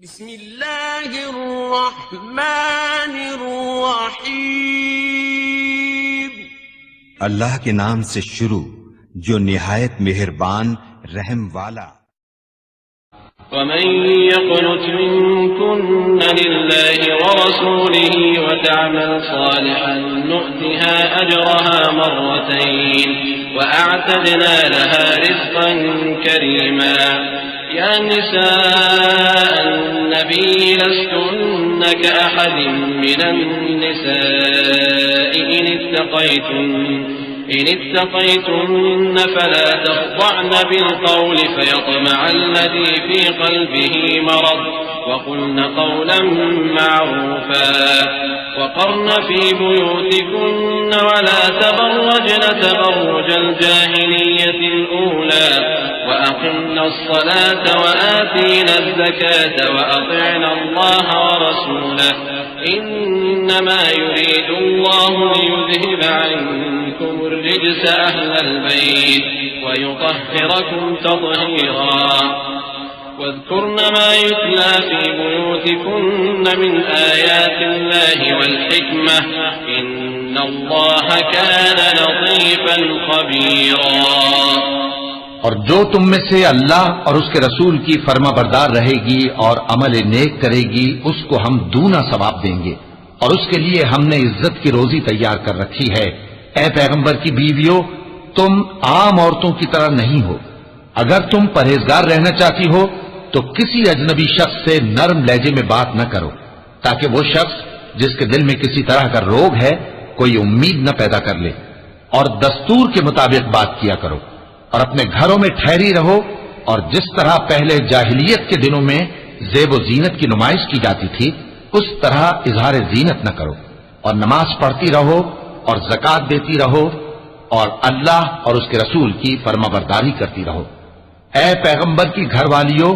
بسم اللہ الرحمن الرحیم، اللہ کے نام سے شروع جو نہایت مہربان رحم والا۔ ومن يقنت منكن لله ورسوله وتعمل صالحا نؤتها أجرها مرتين وأعتدنا لها رزقا كريما يا نساء النبي لستن كأحد من النساء إن اتقيتن فلا تخضعن بالقول فيطمع الذي في قلبه مرض وقلن قولا معروفا وقرن في بيوتكن ولا تبرجن تبرج الجاهلية الأولى وأقمن الصلاة وآتينا الزكاة وأطعنا الله ورسوله إنما يريد الله ليذهب عنكم الرجس أهل البيت ويطهركم تطهيرا واذكرن ما يتلى في بيوتكن من آيات الله والحكمة إن الله كان لطيفا خبيرا۔ اور جو تم میں سے اللہ اور اس کے رسول کی فرما بردار رہے گی اور عمل نیک کرے گی اس کو ہم دونا ثواب دیں گے، اور اس کے لیے ہم نے عزت کی روزی تیار کر رکھی ہے۔ اے پیغمبر کی بیویوں، تم عام عورتوں کی طرح نہیں ہو۔ اگر تم پرہیزگار رہنا چاہتی ہو تو کسی اجنبی شخص سے نرم لہجے میں بات نہ کرو، تاکہ وہ شخص جس کے دل میں کسی طرح کا روگ ہے کوئی امید نہ پیدا کر لے، اور دستور کے مطابق بات کیا کرو، اور اپنے گھروں میں ٹھہری رہو، اور جس طرح پہلے جاہلیت کے دنوں میں زیب و زینت کی نمائش کی جاتی تھی اس طرح اظہار زینت نہ کرو، اور نماز پڑھتی رہو اور زکوٰۃ دیتی رہو، اور اللہ اور اس کے رسول کی فرما برداری کرتی رہو۔ اے پیغمبر کی گھر والیوں،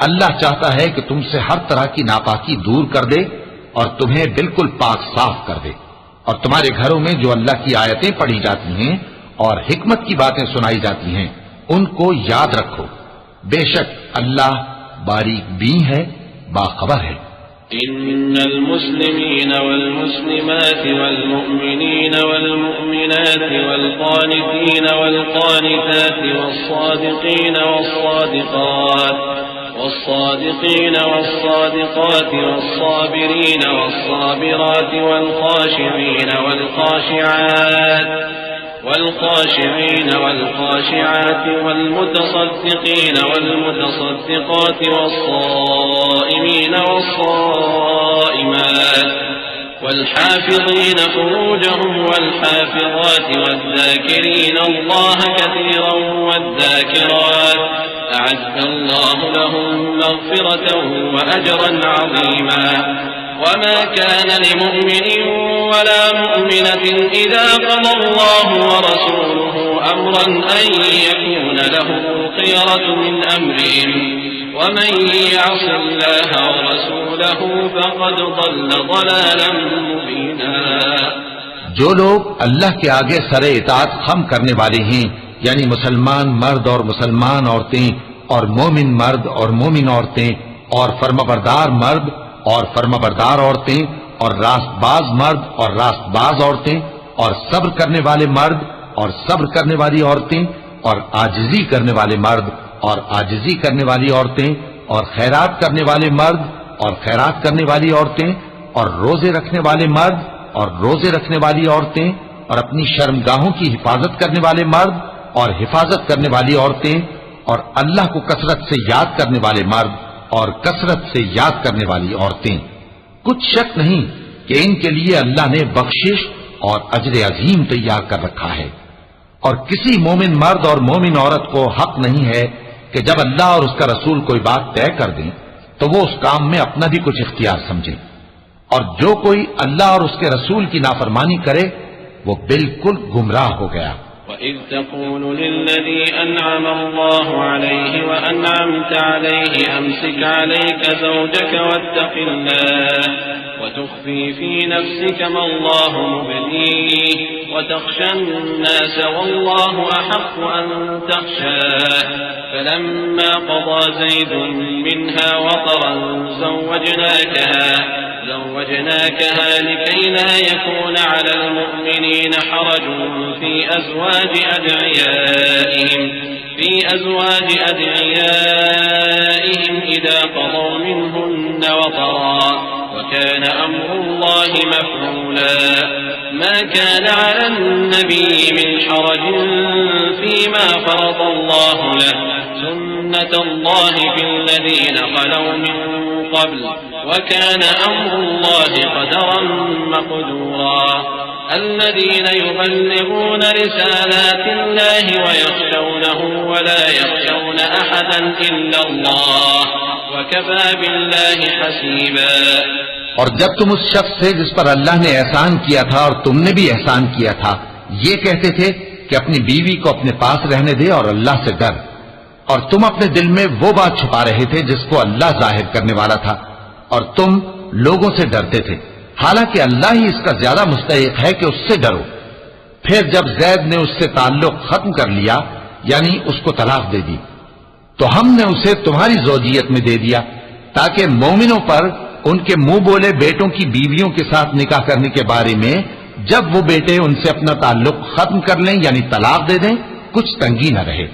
اللہ چاہتا ہے کہ تم سے ہر طرح کی ناپاکی دور کر دے اور تمہیں بالکل پاک صاف کر دے، اور تمہارے گھروں میں جو اللہ کی آیتیں پڑھی جاتی ہیں اور حکمت کی باتیں سنائی جاتی ہیں ان کو یاد رکھو، بے شک اللہ باریک بین ہے، باخبر ہے۔ إن المسلمين والمسلمات والمؤمنين والمؤمنات والقانتين والقانتات والصادقين والصادقات والصابرين والصابرات والخاشعين والخاشعات والمتصدقين والمتصدقات والصائمين والصائمات والحافظين فروجهم والحافظات والذاكرين الله كثيرا والذاكرات أعد الله لهم مغفرة وأجرا عظيما۔ وما كان لمؤمن ولا مؤمنة إذا قضى الله ورسوله أمرا أن يكون لهم الخيرة من أمرهم ومن يعص الله ورسوله فقد ضل ضلالا مبينا۔ جو لوگ اللہ کے آگے سر اطاعت خم کرنے والے ہیں، یعنی مسلمان مرد اور مسلمان عورتیں اور مومن مرد اور مومن عورتیں اور فرمانبردار مرد اور فرمانبردار عورتیں اور راست باز مرد اور راست باز عورتیں اور صبر کرنے والے مرد اور صبر کرنے والی عورتیں اور عاجزی کرنے والے مرد اور عاجزی کرنے والی عورتیں اور خیرات کرنے والے مرد اور خیرات کرنے والی عورتیں اور روزے رکھنے والے مرد اور روزے رکھنے والی عورتیں اور اپنی شرمگاہوں کی حفاظت کرنے والے مرد اور حفاظت کرنے والی عورتیں اور اللہ کو کثرت سے یاد کرنے والے مرد اور کثرت سے یاد کرنے والی عورتیں۔ کچھ شک نہیں کہ ان کے لیے اللہ نے بخشش اور اجر عظیم تیار کر رکھا ہے، اور کسی مومن مرد اور مومن عورت کو حق نہیں ہے کہ جب اللہ اور اس کا رسول کوئی بات طے کر دیں تو وہ اس کام میں اپنا بھی کچھ اختیار سمجھے، اور جو کوئی اللہ اور اس کے رسول کی نافرمانی کرے وہ بالکل گمراہ ہو گیا۔ وَإِذْ تَقُولُ لِلَّذِي أَنْعَمَ اللَّهُ عَلَيْهِ وَأَنْعَمْتَ عَلَيْهِ أَمْسِكْ عَلَيْكَ زَوْجَكَ وَاتَّقِ اللَّهَ وَتُخْفِي فِي نَفْسِكَ مَا اللَّهُ مُبْدِيهِ وَتَخْشَى النَّاسَ وَاللَّهُ أَحَقُّ أَنْ تَخْشَاهُ فلما قضى زيد منها وطرا زوجناكها لكي لا يكون على المؤمنين حرج في أزواج أدعيائهم إذا قضوا منهن وطرا وكان أمر الله مفعولا ما كان على النبي من حرج فيما فرض الله له سنة الله في الذين خلوا من قبل وكان أمر الله قدرا مقدورا الذين يبلغون رسالات الله ويخشونه ولا يخشون أحدا إلا الله وكفى بالله حسيبا. اور جب تم اس شخص سے جس پر اللہ نے احسان کیا تھا اور تم نے بھی احسان کیا تھا یہ کہتے تھے کہ اپنی بیوی کو اپنے پاس رہنے دے اور اللہ سے ڈر، اور تم اپنے دل میں وہ بات چھپا رہے تھے جس کو اللہ ظاہر کرنے والا تھا، اور تم لوگوں سے ڈرتے تھے، حالانکہ اللہ ہی اس کا زیادہ مستحق ہے کہ اس سے ڈرو. پھر جب زید نے اس سے تعلق ختم کر لیا یعنی اس کو طلاق دے دی تو ہم نے اسے تمہاری زوجیت میں دے دیا تاکہ مومنوں پر ان کے منہ بولے بیٹوں کی بیویوں کے ساتھ نکاح کرنے کے بارے میں جب وہ بیٹے ان سے اپنا تعلق ختم کر لیں یعنی طلاق دے دیں کچھ تنگی نہ رہے.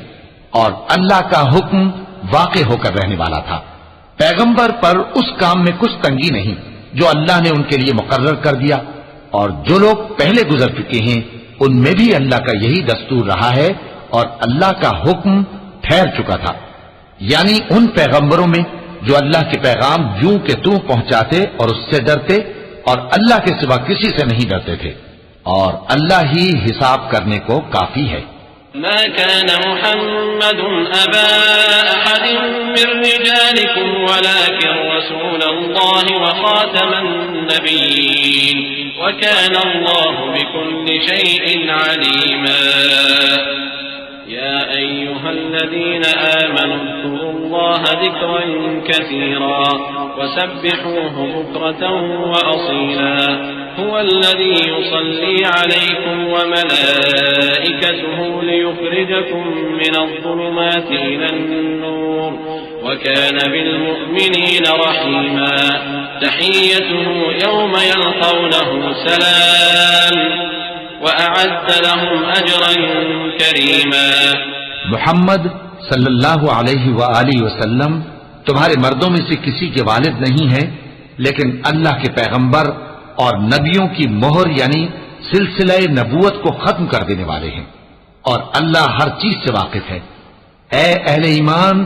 اور اللہ کا حکم واقع ہو کر رہنے والا تھا. پیغمبر پر اس کام میں کچھ تنگی نہیں جو اللہ نے ان کے لیے مقرر کر دیا، اور جو لوگ پہلے گزر چکے ہیں ان میں بھی اللہ کا یہی دستور رہا ہے اور اللہ کا حکم ٹھہر چکا تھا، یعنی ان پیغمبروں میں جو اللہ کے پیغام یوں کہ توں پہنچاتے اور اس سے ڈرتے اور اللہ کے سوا کسی سے نہیں ڈرتے تھے، اور اللہ ہی حساب کرنے کو کافی ہے. ما كان محمد أبا أحد من رجالكم ولكن رسول الله وخاتم النبيين وكان الله بكل شيء عليما. يا أيها الذين آمنوا اذكروا الله ذكرا كثيرا وسبحوه بكرة وأصيلا هو الذي يصلي عليكم وملائكته ليخرجكم من الظلمات إلى النور وكان بالمؤمنين رحيما. تحيته يوم يلقونه سلام وأعد لهم أجرا كريما. محمد صلی اللہ علیہ وآلہ وسلم تمہارے مردوں میں سے کسی کے والد نہیں ہیں لیکن اللہ کے پیغمبر اور نبیوں کی مہر یعنی سلسلہ نبوت کو ختم کر دینے والے ہیں، اور اللہ ہر چیز سے واقف ہے. اے اہل ایمان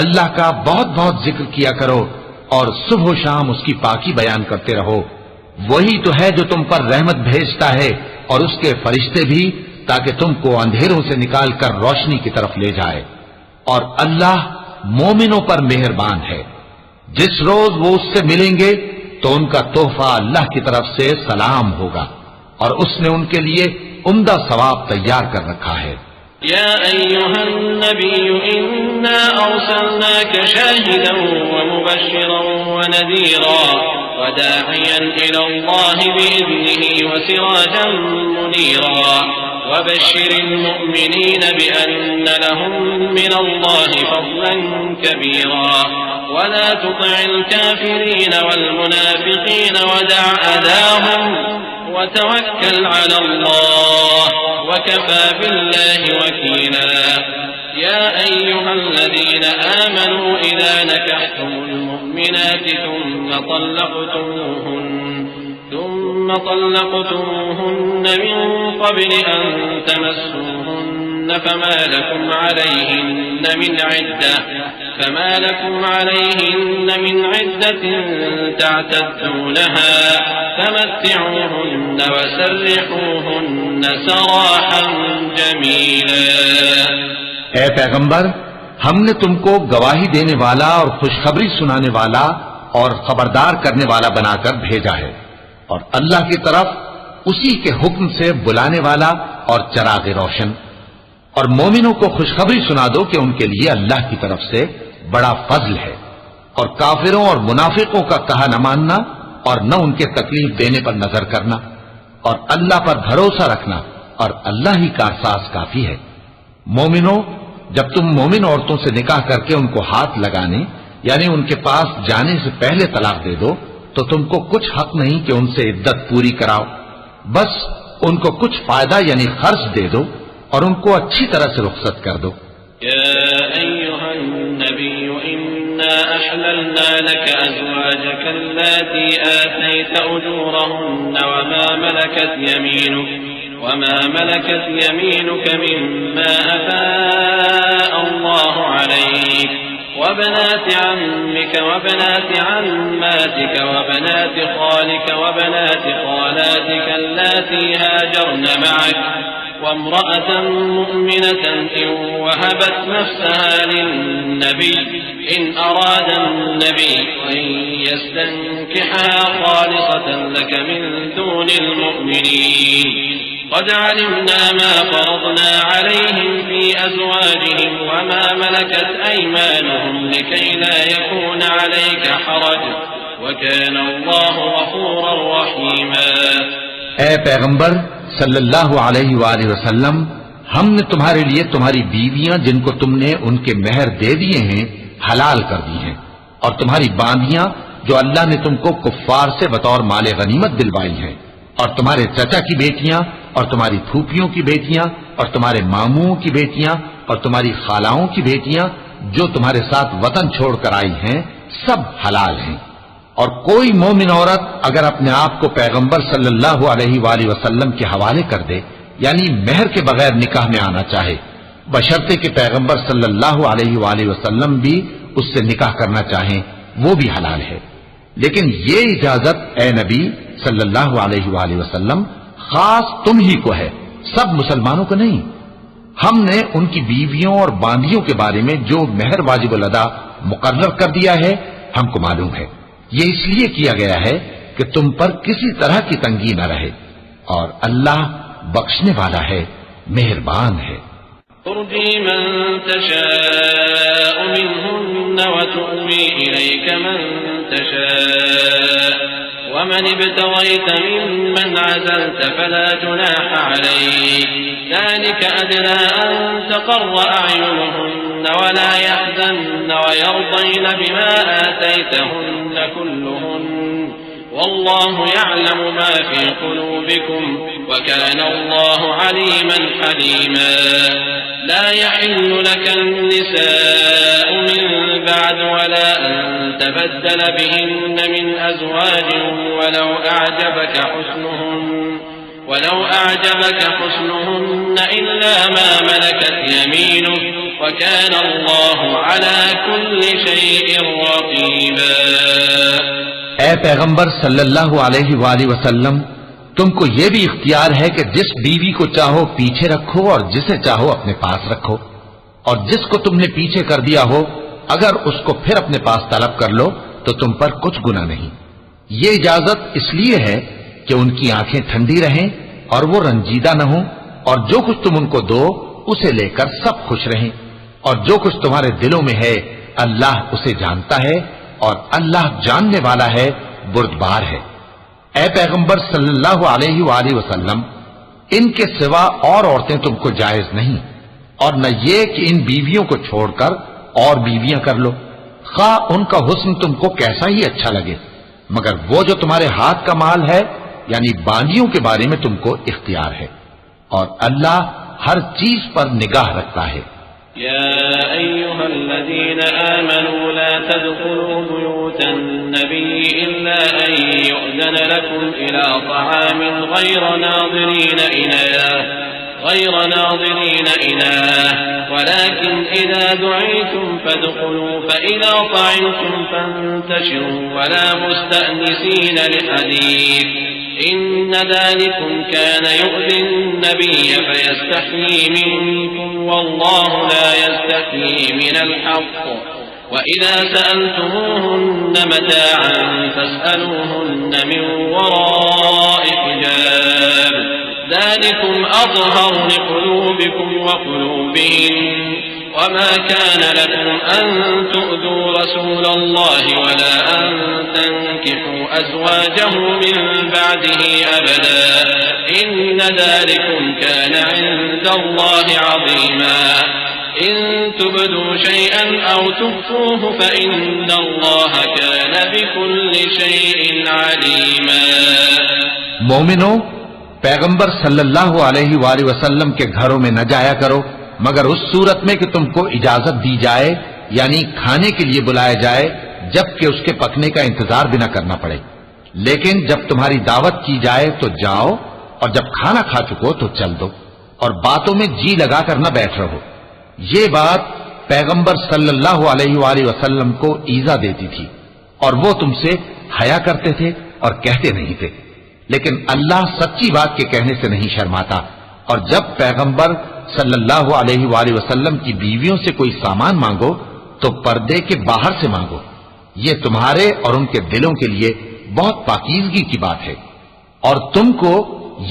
اللہ کا بہت بہت ذکر کیا کرو اور صبح و شام اس کی پاکی بیان کرتے رہو. وہی تو ہے جو تم پر رحمت بھیجتا ہے اور اس کے فرشتے بھی تاکہ تم کو اندھیروں سے نکال کر روشنی کی طرف لے جائے. اور اللہ مومنوں پر مہربان ہے. جس روز وہ اس سے ملیں گے تو ان کا تحفہ اللہ کی طرف سے سلام ہوگا اور اس نے ان کے لیے عمدہ ثواب تیار کر رکھا ہے. يا أيها النبي إنا أرسلناك شاهدا ومبشرا ونذيرا وداعيا إلى الله بإذنه وسراجا منيرا وبشر المؤمنين بأن لهم من الله فضلا كبيرا ولا تطع الكافرين والمنافقين ودع أذاهم وتوكل على الله وكفى بالله وكيلا. يا أيها الذين آمنوا إذا نكحتم المؤمنات ثم طلقتموهن من قبل أن تمسوهن فما لكم عليهن من عدة تعتدونها فمتعوهن وسرحوهن سراحا جميلا. اے پیغمبر ہم نے تم کو گواہی دینے والا اور خوشخبری سنانے والا اور خبردار کرنے والا بنا کر بھیجا ہے، اور اللہ کی طرف اسی کے حکم سے بلانے والا اور چراغ روشن. اور مومنوں کو خوشخبری سنا دو کہ ان کے لیے اللہ کی طرف سے بڑا فضل ہے، اور کافروں اور منافقوں کا کہا نہ ماننا اور نہ ان کے تکلیف دینے پر نظر کرنا، اور اللہ پر بھروسہ رکھنا، اور اللہ ہی کا احساس کافی ہے. مومنوں جب تم مومن عورتوں سے نکاح کر کے ان کو ہاتھ لگانے یعنی ان کے پاس جانے سے پہلے طلاق دے دو تو تم کو کچھ حق نہیں کہ ان سے عدت پوری کراؤ، بس ان کو کچھ فائدہ یعنی خرچ دے دو اور ان کو اچھی طرح سے رخصت کر دو۔ يا أيها النبي إنا أحللنا لك أزواجك اللاتي آتيت أجورهن وما ملكت يمينك مما أفاء الله عليك وبنات عمك وبنات عماتك وبنات خالك وبنات خالاتك اللاتي هاجرن معك وامرأة مؤمنة إن وهبت نفسها للنبي إن أراد النبي أن يستنكحها خالصة لك من دون المؤمنين قد علمنا ما فرضنا عليهم في أزواجهم وما ملكت أيمانهم لكي لا يكون عليك حرج وكان الله غفورا رحيما۔ اے پیغمبر صلی اللہ علیہ وآلہ وسلم، ہم نے تمہارے لیے تمہاری بیویاں جن کو تم نے ان کے مہر دے دیے ہیں حلال کر دی ہیں، اور تمہاری باندیاں جو اللہ نے تم کو کفار سے بطور مال غنیمت دلوائی ہیں، اور تمہارے چچا کی بیٹیاں اور تمہاری پھوپھیوں کی بیٹیاں اور تمہارے ماموں کی بیٹیاں اور تمہاری خالاؤں کی بیٹیاں جو تمہارے ساتھ وطن چھوڑ کر آئی ہیں، سب حلال ہیں۔ اور کوئی مومن عورت اگر اپنے آپ کو پیغمبر صلی اللہ علیہ وآلہ وسلم کے حوالے کر دے یعنی مہر کے بغیر نکاح میں آنا چاہے، بشرطے کہ پیغمبر صلی اللہ علیہ وآلہ وسلم بھی اس سے نکاح کرنا چاہیں، وہ بھی حلال ہے۔ لیکن یہ اجازت اے نبی صلی اللہ علیہ وآلہ وسلم خاص تم ہی کو ہے، سب مسلمانوں کو نہیں۔ ہم نے ان کی بیویوں اور باندیوں کے بارے میں جو مہر واجب الادا مقرر کر دیا ہے ہم کو معلوم ہے، یہ اس لیے کیا گیا ہے کہ تم پر کسی طرح کی تنگی نہ رہے، اور اللہ بخشنے والا ہے، مہربان ہے۔ ترجي من تشاء منهن وتؤوي إليك من تشاء ومن ابتغيت ممن عزلت فلا جناح عليك ذلك أدنى أن تقر أعينهن ولا يحزن ويرضين بما آتيتهن كلهن والله يعلم ما في قلوبكم وكان الله عليما حليما لا يحل لك النساء من بعد ولا أن تبدل بهن من أزواج ولو أعجبك حسنهن إلا ما ملكت يمينك وكان الله على كل شيء رقيبا۔ اے پیغمبر صلی اللہ علیہ وآلہ وسلم، تم کو یہ بھی اختیار ہے کہ جس بیوی کو چاہو پیچھے رکھو اور جسے چاہو اپنے پاس رکھو، اور جس کو تم نے پیچھے کر دیا ہو اگر اس کو پھر اپنے پاس طلب کر لو تو تم پر کچھ گناہ نہیں۔ یہ اجازت اس لیے ہے کہ ان کی آنکھیں ٹھنڈی رہیں اور وہ رنجیدہ نہ ہوں، اور جو کچھ تم ان کو دو اسے لے کر سب خوش رہیں، اور جو کچھ تمہارے دلوں میں ہے اللہ اسے جانتا ہے، اور اللہ جاننے والا ہے، بردبار ہے۔ اے پیغمبر صلی اللہ علیہ وآلہ وسلم، ان کے سوا اور عورتیں تم کو جائز نہیں، اور نہ یہ کہ ان بیویوں کو چھوڑ کر اور بیویاں کر لو، خواہ ان کا حسن تم کو کیسا ہی اچھا لگے، مگر وہ جو تمہارے ہاتھ کا مال ہے یعنی باندیوں کے بارے میں تم کو اختیار ہے، اور اللہ ہر چیز پر نگاہ رکھتا ہے۔ يا أيها الذين آمنوا لا تدخلوا بيوت النبي إلا أن يؤذن لكم إلى طعام غير ناظرين إناه ولكن إذا دعيتم فادخلوا فإذا طعمتم فانتشروا ولا مستأنسين لحديث إن ذلكم كان يؤذي النبي فيستحيي منكم والله لا يستحيي من الحق وإذا سألتموهن متاعا فاسألوهن من وراء حجاب ذلكم أطهر لقلوبكم وقلوبهم وما كان لكم أن تؤذوا رسول الله ولا أن تنكحوا أزواجه من بعده أبدا إن ذلكم كان عند الله عظيما إن تبدوا شيئا أو تخفوه فإن الله كان بكل شيء عليما. مومنو، پیغمبر صلی اللہ علیہ وآلہ وسلم کے گھروں میں نہ جایا کرو مگر اس صورت میں کہ تم کو اجازت دی جائے، یعنی کھانے کے لیے بلایا جائے جب کہ اس کے پکنے کا انتظار بھی نہ کرنا پڑے. لیکن جب تمہاری دعوت کی جائے تو جاؤ، اور جب کھانا کھا چکو تو چل دو، اور باتوں میں جی لگا کر نہ بیٹھ رہو. یہ بات پیغمبر صلی اللہ علیہ وآلہ وسلم کو ایذا دیتی تھی، اور وہ تم سے حیا کرتے تھے اور کہتے نہیں تھے. لیکن اللہ سچی بات کے کہنے سے نہیں شرماتا، اور جب پیغمبر صلی اللہ علیہ وآلہ وسلم کی بیویوں سے کوئی سامان مانگو تو پردے کے باہر سے مانگو. یہ تمہارے اور ان کے دلوں کے لیے بہت پاکیزگی کی بات ہے. اور تم کو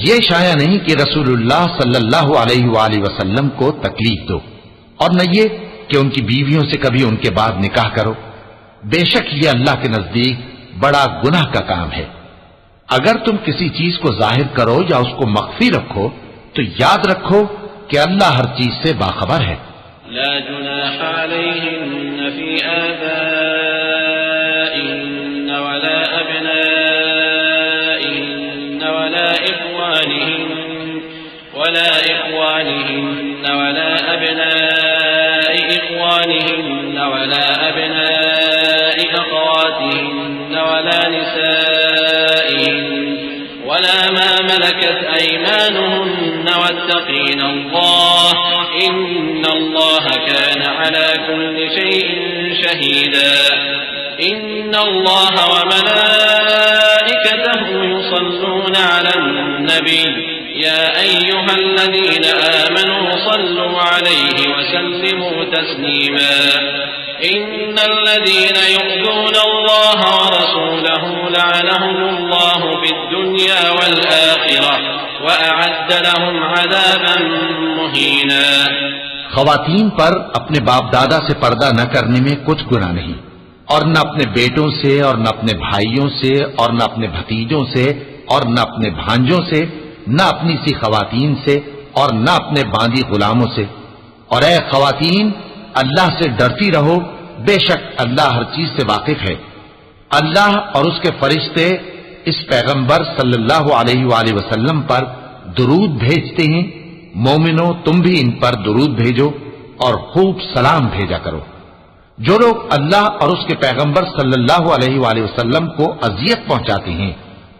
یہ شایع نہیں کہ رسول اللہ صلی اللہ علیہ وآلہ وسلم کو تکلیف دو، اور نہ یہ کہ ان کی بیویوں سے کبھی ان کے بعد نکاح کرو. بے شک یہ اللہ کے نزدیک بڑا گناہ کا کام ہے. اگر تم کسی چیز کو ظاہر کرو یا اس کو مخفی رکھو تو یاد رکھو کہ اللہ ہر چیز سے باخبر ہے. لا جناح عليهن في آبائهن ولا أبنائهن ولا إخوانهن ولا أبناء إخوانهن ولا أبناء أخواتهن ولا نسائهن ولا ما ملكت أيمانهن واتقين الله إن الله كان على كل شيء شهيدا. إن الله وملائكته يصلون على النبي يا أيها الذين آمنوا صلوا عليه وسلموا تسليما. إن الذين يؤذون الله ورسوله لعنهم الله في الدنيا والآخرة وأعد لهم عذابا مهينا. خواتین پر اپنے باپ دادا سے پردہ نہ کرنے میں کچھ گناہ نہیں، اور نہ اپنے بیٹوں سے اور نہ اپنے بھائیوں سے اور نہ اپنے بھتیجوں سے اور نہ اپنے بھانجوں سے، نہ اپنی سی خواتین سے اور نہ اپنے باندی غلاموں سے. اور اے خواتین، اللہ سے ڈرتی رہو، بے شک اللہ ہر چیز سے واقف ہے. اللہ اور اس کے فرشتے اس پیغمبر صلی اللہ علیہ وآلہ وسلم پر درود بھیجتے ہیں. مومنو، تم بھی ان پر درود بھیجو اور خوب سلام بھیجا کرو. جو لوگ اللہ اور اس کے پیغمبر صلی اللہ علیہ وآلہ وسلم کو اذیت پہنچاتے ہیں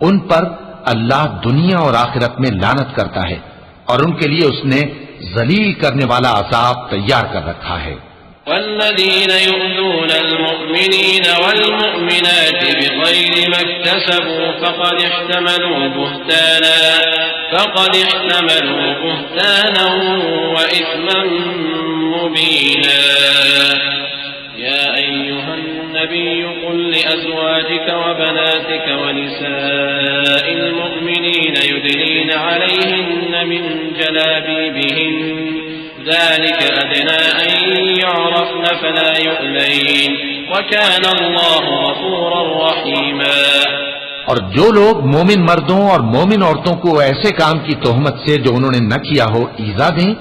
ان پر اللہ دنیا اور آخرت میں لعنت کرتا ہے، اور ان کے لیے اس نے ذلیل کرنے والا عذاب تیار کر رکھا ہے. والذين يؤذون المؤمنين والمؤمنات بغير ما اكتسبوا فقد احتملوا بهتانا وإثما مبينا. يا أيها النبي قل لأزواجك وبناتك ونساء المؤمنين يدنين عليهن من جلابيبهن ذلك أدنى أن يعرفن فلا يؤذين وكان الله غفورا رحيما. اور جو لوگ مومن مردوں اور مومن عورتوں کو ایسے کام کی تہمت سے جو انہوں نے نہ کیا ہو ایذا دیں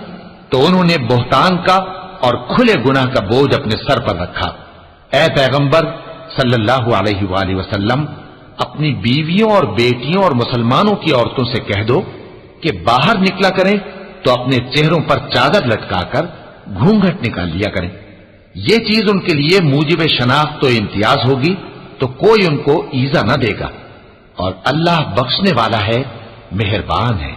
تو انہوں نے بہتان کا اور کھلے گناہ کا بوجھ اپنے سر پر رکھا. اے پیغمبر صلی اللہ علیہ وآلہ وسلم، اپنی بیویوں اور بیٹیوں اور مسلمانوں کی عورتوں سے کہہ دو کہ باہر نکلا کریں تو اپنے چہروں پر چادر لٹکا کر گھونگھٹ نکال لیا کریں. یہ چیز ان کے لیے موجب شناخت و امتیاز ہوگی تو کوئی ان کو ایذا نہ دے گا، اور اللہ بخشنے والا ہے، مہربان ہے.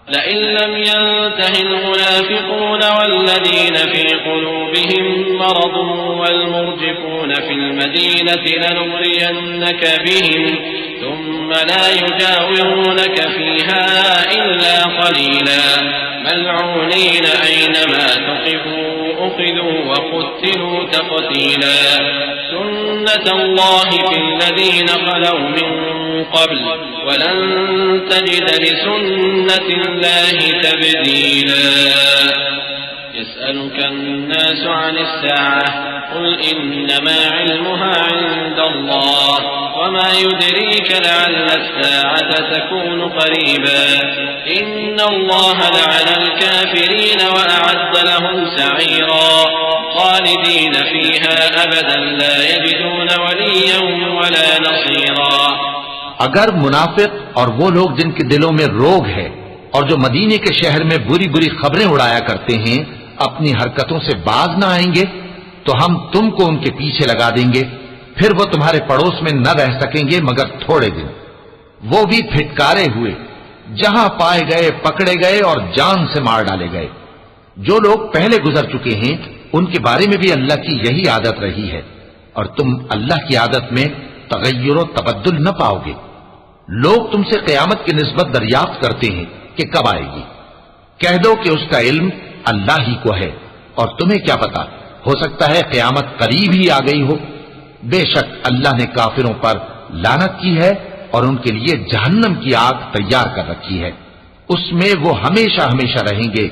لئن لم ينته المنافقون والذين في قلوبهم مرض والمرجفون في المدينة لنغرينك بهم ثم لا يجاورونك فيها إلا قليلا ملعونين أينما تقفوا أخذوا وقتلوا تقتيلا. سنة الله في الذين خلوا من قبل ولن تجد لسنة الله تبديلا. يسألك الناس عن الساعة قل إنما علمها عند الله وما يدريك لعل الساعة تكون قريبا إن الله لعن الكافرين وأعد لهم سعيرا خالدين فيها أبدا لا يجدون وليا ولا نصيرا. اگر منافق اور وہ لوگ جن کے دلوں میں روگ ہے اور جو مدینے کے شہر میں بری بری خبریں اڑایا کرتے ہیں اپنی حرکتوں سے باز نہ آئیں گے تو ہم تم کو ان کے پیچھے لگا دیں گے، پھر وہ تمہارے پڑوس میں نہ رہ سکیں گے مگر تھوڑے دن، وہ بھی پھٹکارے ہوئے، جہاں پائے گئے پکڑے گئے اور جان سے مار ڈالے گئے. جو لوگ پہلے گزر چکے ہیں ان کے بارے میں بھی اللہ کی یہی عادت رہی ہے، اور تم اللہ کی عادت میں تغیر و تبدل نہ پاؤ گے. لوگ تم سے قیامت کی نسبت دریافت کرتے ہیں کہ کب آئے گی. کہہ دو کہ اس کا علم اللہ ہی کو ہے، اور تمہیں کیا پتا، ہو سکتا ہے قیامت قریب ہی آ گئی ہو. بے شک اللہ نے کافروں پر لعنت کی ہے اور ان کے لیے جہنم کی آگ تیار کر رکھی ہے، اس میں وہ ہمیشہ ہمیشہ رہیں گے،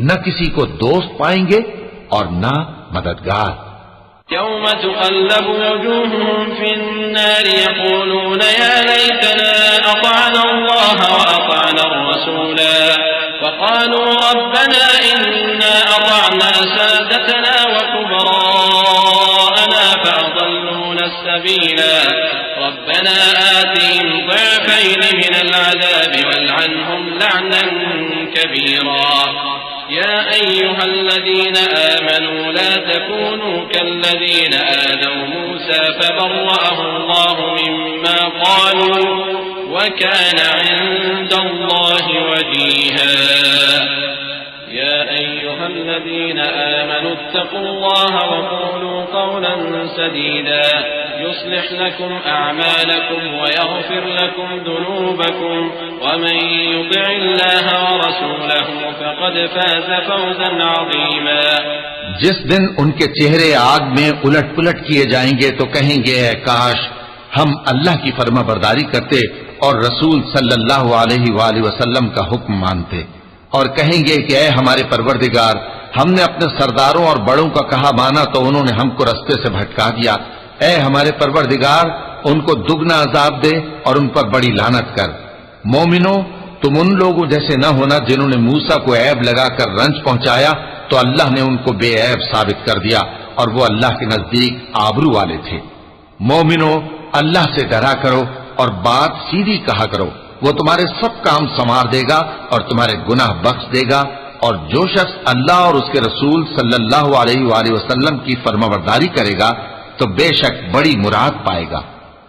نہ کسی کو دوست پائیں گے اور نہ مددگار. يوم تقلب وجوههم في النار يقولون يا ليتنا أطعنا الله وأطعنا الرسولا وقالوا ربنا إنا أطعنا سادتنا وكبراءنا فأضلونا السبيلا ربنا آتهم ضعفين من العذاب والعنهم لعنا كبيرا. يا أيها الذين آمنوا لا تكونوا كالذين آذوا موسى فبرأه الله مما قالوا وكان عند الله وجيها. يا أيها الذين آمنوا اتقوا الله وقولوا قولا سديدا يصلح لكم أعمالكم ويغفر لكم ذنوبكم ومن يطع الله ورسوله فقد فاز فوزا عظيما. جس دن ان کے چہرے آگ میں الٹ پلٹ کیے جائیں گے تو کہیں گے اے کاش ہم اللہ کی فرما برداری کرتے اور رسول صلی اللہ علیہ وآلہ وسلم کا حکم مانتے، اور کہیں گے کہ اے ہمارے پروردگار ہم نے اپنے سرداروں اور بڑوں کا کہا مانا تو انہوں نے ہم کو رستے سے بھٹکا دیا. اے ہمارے پروردگار ان کو دگنا عذاب دے اور ان پر بڑی لعنت کر. مومنوں تم ان لوگوں جیسے نہ ہونا جنہوں نے موسیٰ کو عیب لگا کر رنج پہنچایا تو اللہ نے ان کو بے عیب ثابت کر دیا اور وہ اللہ کے نزدیک آبرو والے تھے. مومنوں اللہ سے ڈرا کرو اور بات سیدھی کہا کرو، وہ تمہارے سب کام سنوار دے گا اور تمہارے گناہ بخش دے گا، اور جو شخص اللہ اور اس کے رسول صلی اللہ علیہ وآلہ وسلم کی فرمانبرداری کرے گا تو بے شک بڑی مراد پائے گا.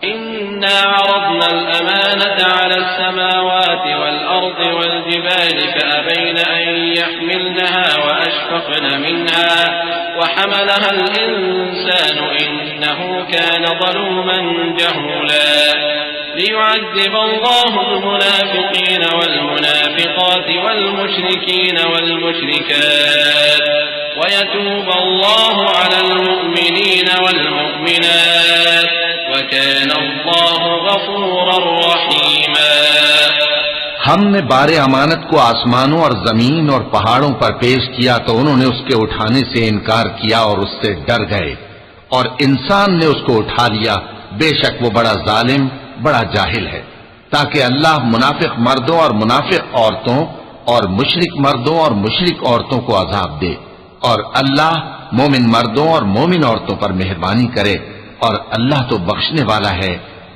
إنا عرضنا الأمانة على السماوات والأرض والجبال فأبين أن يحملنها وأشفقن منها وحملها الإنسان إنه كان ظلوما جهولا. ليعذب الله المنافقين والمنافقات والمشركين والمشركات ويتوب الله على المؤمنين والمؤمنات وكان الله غفورا رحيما. ہم نے بار امانت کو آسمانوں اور زمین اور پہاڑوں پر پیش کیا تو انہوں نے اس کے اٹھانے سے انکار کیا اور اس سے ڈر گئے، اور انسان نے اس کو اٹھا لیا، بے شک وہ بڑا ظالم بڑا جاہل ہے. تاکہ اللہ منافق مردوں اور منافق عورتوں اور مشرک مردوں اور مشرک عورتوں کو عذاب دے، اور اللہ مومن مردوں اور مومن عورتوں پر مہربانی کرے، اور اللہ تو بخشنے والا ہے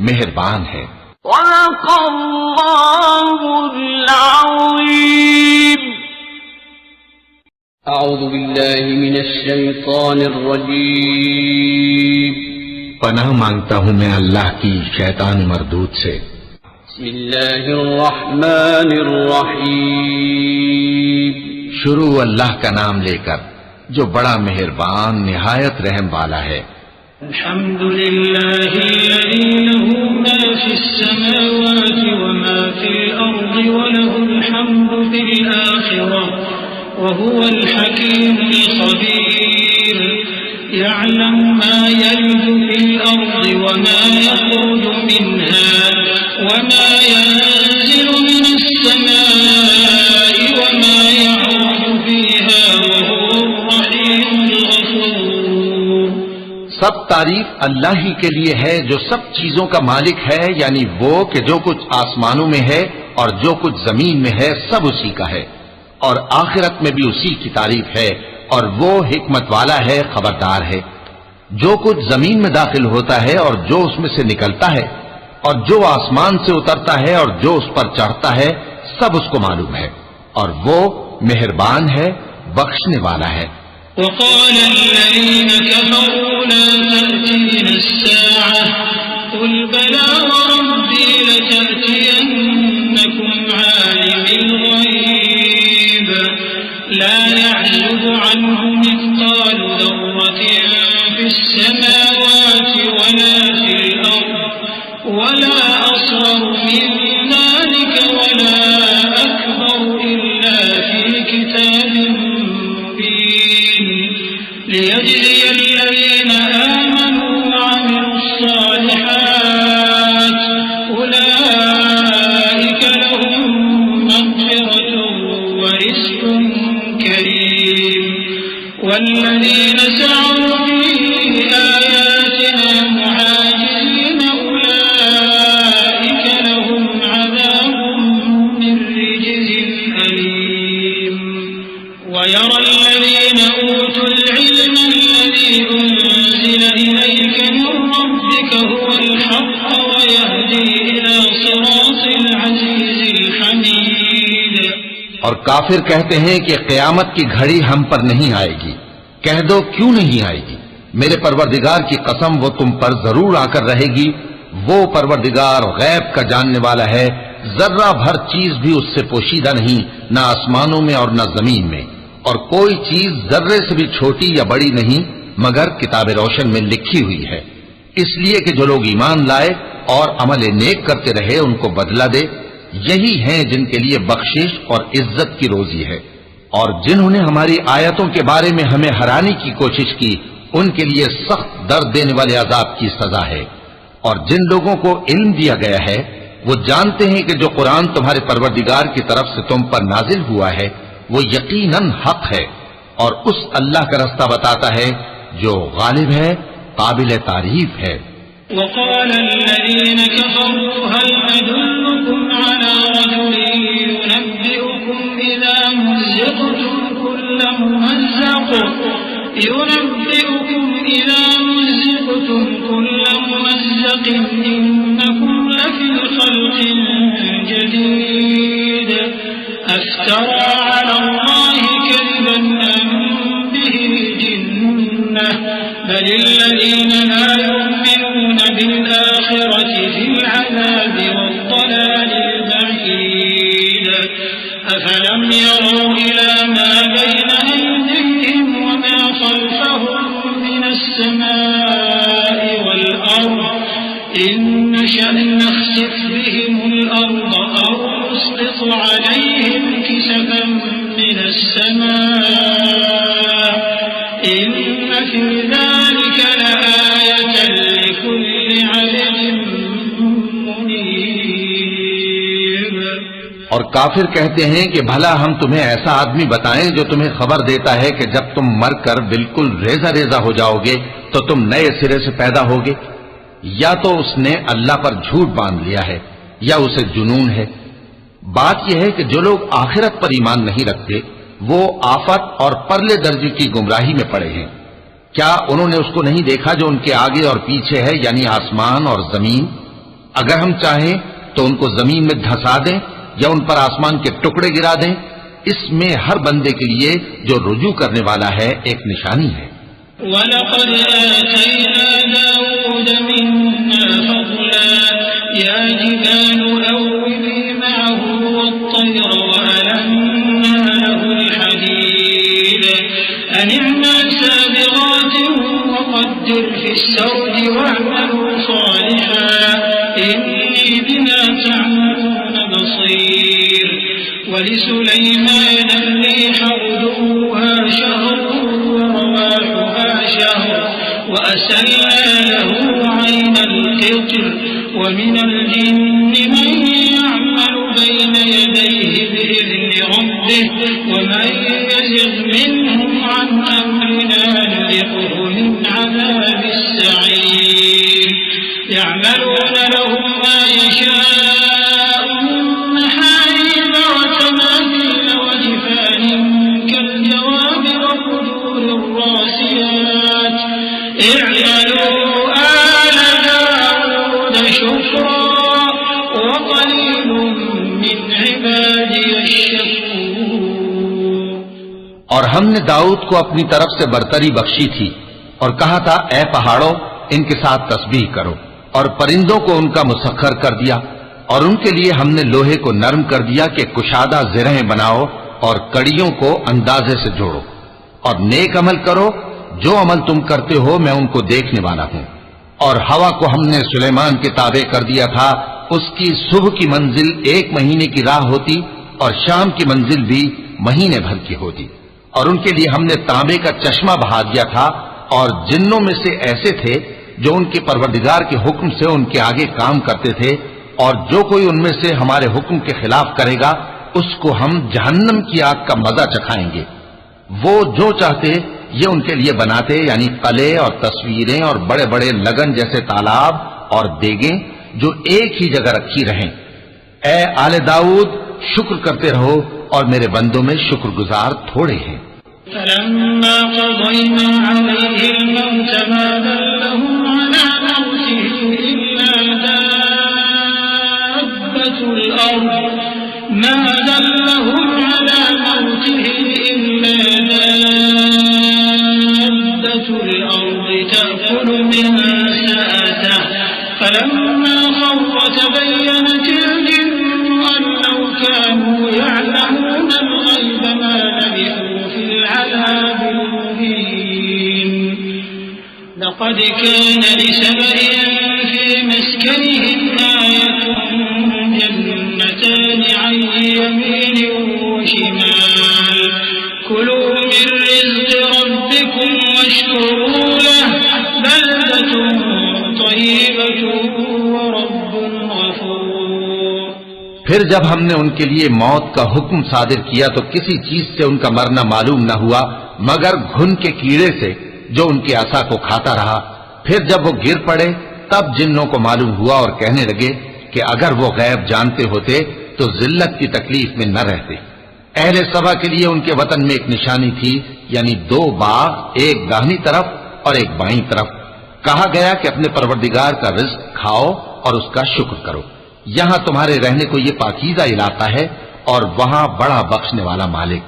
مہربان ہے. صدق اللہ العظیم. اعوذ باللہ من الشیطان الرجیم. پناہ مانگتا ہوں میں اللہ کی شیطان مردود سے. بسم اللہ الرحمن الرحیم. شروع اللہ کا نام لے کر جو بڑا مہربان نہایت رحم والا ہے. الحمد لله الذي له ما في السماوات وما في الأرض وله الحمد في الآخرة وهو الحكيم الخبير. يعلم ما يلج في الأرض وما يخرج منها وما ينزل من السماء وما يعرج فيها وهو الرحيم الغفور. سب تعریف اللہ ہی کے لیے ہے جو سب چیزوں کا مالک ہے، یعنی وہ کہ جو کچھ آسمانوں میں ہے اور جو کچھ زمین میں ہے سب اسی کا ہے، اور آخرت میں بھی اسی کی تعریف ہے، اور وہ حکمت والا ہے، خبردار ہے۔ جو کچھ زمین میں داخل ہوتا ہے اور جو اس میں سے نکلتا ہے اور جو آسمان سے اترتا ہے اور جو اس پر چڑھتا ہے سب اس کو معلوم ہے، اور وہ مہربان ہے، بخشنے والا ہے۔ وقال الذين كفروا لا تأتينا الساعة قل بلى وربي لتأتينكم عالم الغيب لا يعزب عنه مثقال ذرة في السماوات ولا في الأرض ولا أصغر من ذلك ولا أكبر إلا في كتاب ليجزي الذين آمنوا وعملوا الصالحات أولئك لهم مغفرة ورزق كريم والذين سعوا في آياتنا معاجزين أولئك لهم عذاب من رجز أليم ويرى الذين أوتوا العلم الذي أنزل إليك من ربك هو الحق ويهدي إلى صراط العزيز الحميد۔ اور کافر کہتے ہیں کہ قیامت کی گھڑی ہم پر نہیں آئے گی۔ کہہ دو کیوں نہیں آئے گی؟ میرے پروردگار کی قسم وہ تم پر ضرور آ کر رہے گی۔ وہ پروردگار غیب کا جاننے والا ہے، ذرہ بھر چیز بھی اس سے پوشیدہ نہیں، نہ آسمانوں میں اور نہ زمین میں، اور کوئی چیز ذرے سے بھی چھوٹی یا بڑی نہیں مگر کتاب روشن میں لکھی ہوئی ہے، اس لیے کہ جو لوگ ایمان لائے اور عمل نیک کرتے رہے ان کو بدلہ دے۔ یہی ہیں جن کے لیے بخشش اور عزت کی روزی ہے، اور جنہوں نے ہماری آیتوں کے بارے میں ہمیں ہرانے کی کوشش کی ان کے لیے سخت درد دینے والے عذاب کی سزا ہے۔ اور جن لوگوں کو علم دیا گیا ہے وہ جانتے ہیں کہ جو قرآن تمہارے پروردگار کی طرف سے تم پر نازل ہوا ہے وہ یقیناً حق ہے، اور اس اللہ کا رستہ بتاتا ہے جو غالب ہے، قابل تعریف ہے۔ وقال الذين كفروا هل أدلكم على رجل ينبئكم إذا مزقتم كل ممزق إنكم لفي خلق جديد أفترى على الله كذبا أم به جنة بل الذين لا يؤمنون بالآخرة في العذاب والضلال البعيد أفلم يروا إلى ما بين أيديهم وما خلفهم من السماء والأرض إن نشأ نخسف بهم الأرض أو نسقط عليهم كسفا من السماء إن في ذلك لآية لكل عبد منيب۔ اور کافر کہتے ہیں کہ بھلا ہم تمہیں ایسا آدمی بتائیں جو تمہیں خبر دیتا ہے کہ جب تم مر کر بالکل ریزہ ریزہ ہو جاؤ گے تو تم نئے سرے سے پیدا ہوگے؟ یا تو اس نے اللہ پر جھوٹ باندھ لیا ہے یا اسے جنون ہے۔ بات یہ ہے کہ جو لوگ آخرت پر ایمان نہیں رکھتے وہ آفت اور پرلے درجے کی گمراہی میں پڑے ہیں۔ کیا انہوں نے اس کو نہیں دیکھا جو ان کے آگے اور پیچھے ہے، یعنی آسمان اور زمین؟ اگر ہم چاہیں تو ان کو زمین میں دھسا دیں یا ان پر آسمان کے ٹکڑے گرا دیں، اس میں ہر بندے کے لیے جو رجوع کرنے والا ہے ایک نشانی ہے۔ وَلَقَدْ آتَيْنَا دَاوُودَ مِنَّا فَضْلًا يَا جِبَالُ أَوِّبِي مَعَهُ وَالطَّيْرَ وَأَلَنَّا لَهُ الْحَدِيدَ أَنِ اعْمَلْ سَابِغَاتٍ وَقَدِّرْ فِي السَّرْدِ وَاعْمَلُوا صَالِحًا إِنِّي بِمَا تَعْمَلُونَ بَصِيرٌ وَلِسُلَيْمَانَ الرِّيحَ غُدُوُّهَا شَهْرٌ ورواحها شهر وأسلنا له عين القطر ومن الجن من يعمل بين يديه بإذن ربه ومن يزغ منهم عن أمرنا نذقه من عذاب السعير۔ يعملون له ما يشاء من محاريب وتماثيل وجفان كالجواب وقدور الراسيات اعملوا آل داود شكرا وقليل من عبادي الشكور. اور ہم نے داؤد کو اپنی طرف سے برتری بخشی تھی اور کہا تھا اے پہاڑوں ان کے ساتھ تسبیح کرو، اور پرندوں کو ان کا مسخر کر دیا، اور ان کے لیے ہم نے لوہے کو نرم کر دیا کہ کشادہ زرہیں بناؤ اور کڑیوں کو اندازے سے جوڑو، اور نیک عمل کرو، جو عمل تم کرتے ہو میں ان کو دیکھنے والا ہوں. اور ہوا کو ہم نے سلیمان کے تابع کر دیا تھا، اس کی صبح کی منزل 1 مہینے کی راہ ہوتی اور شام کی منزل بھی مہینے بھر کی ہوتی. اور ان کے لیے ہم نے تانبے کا چشمہ بہا دیا تھا، اور جنوں میں سے ایسے تھے جو ان کے پروردگار کے حکم سے ان کے آگے کام کرتے تھے، اور جو کوئی ان میں سے ہمارے حکم کے خلاف کرے گا اس کو ہم جہنم کی آگ کا مزہ چکھائیں گے. وہ جو چاہتے یہ ان کے لیے بناتے، یعنی قلعے اور تصویریں اور بڑے بڑے لگن جیسے تالاب اور دیگیں جو ایک ہی جگہ رکھی رہیں. اے آل داؤد شکر کرتے رہو اور میرے بندوں میں شکر گزار تھوڑے ہیں. فلما قضينا عليه الموت ما دلهم على موته إلا دابة الأرض تأكل من سأته فلما خر تبينت الجن أن لو كانوا يعلمون الغيب ما لبثوا في العذاب المهين. لقد كان لسبإ في مسكنهم آية جنتان عن يمين وشمال كلوا من رزق ربكم واشكروا له بلدة طيبة ورب غفور. پھر جب ہم نے ان کے لیے موت کا حکم صادر کیا تو کسی چیز سے ان کا مرنا معلوم نہ ہوا مگر گھن کے کیڑے سے جو ان کے عصا کو کھاتا رہا. پھر جب وہ گر پڑے تب جنوں کو معلوم ہوا اور کہنے لگے کہ اگر وہ غیب جانتے ہوتے تو ذلت کی تکلیف میں نہ رہتے. اہل سبا کے لیے ان کے وطن میں ایک نشانی تھی، یعنی 2 باغ، ایک داہنی طرف اور ایک بائیں طرف. کہا گیا کہ اپنے پروردگار کا رزق کھاؤ اور اس کا شکر کرو. یہاں تمہارے رہنے کو یہ پاکیزہ علاقہ ہے اور وہاں بڑا بخشنے والا مالک.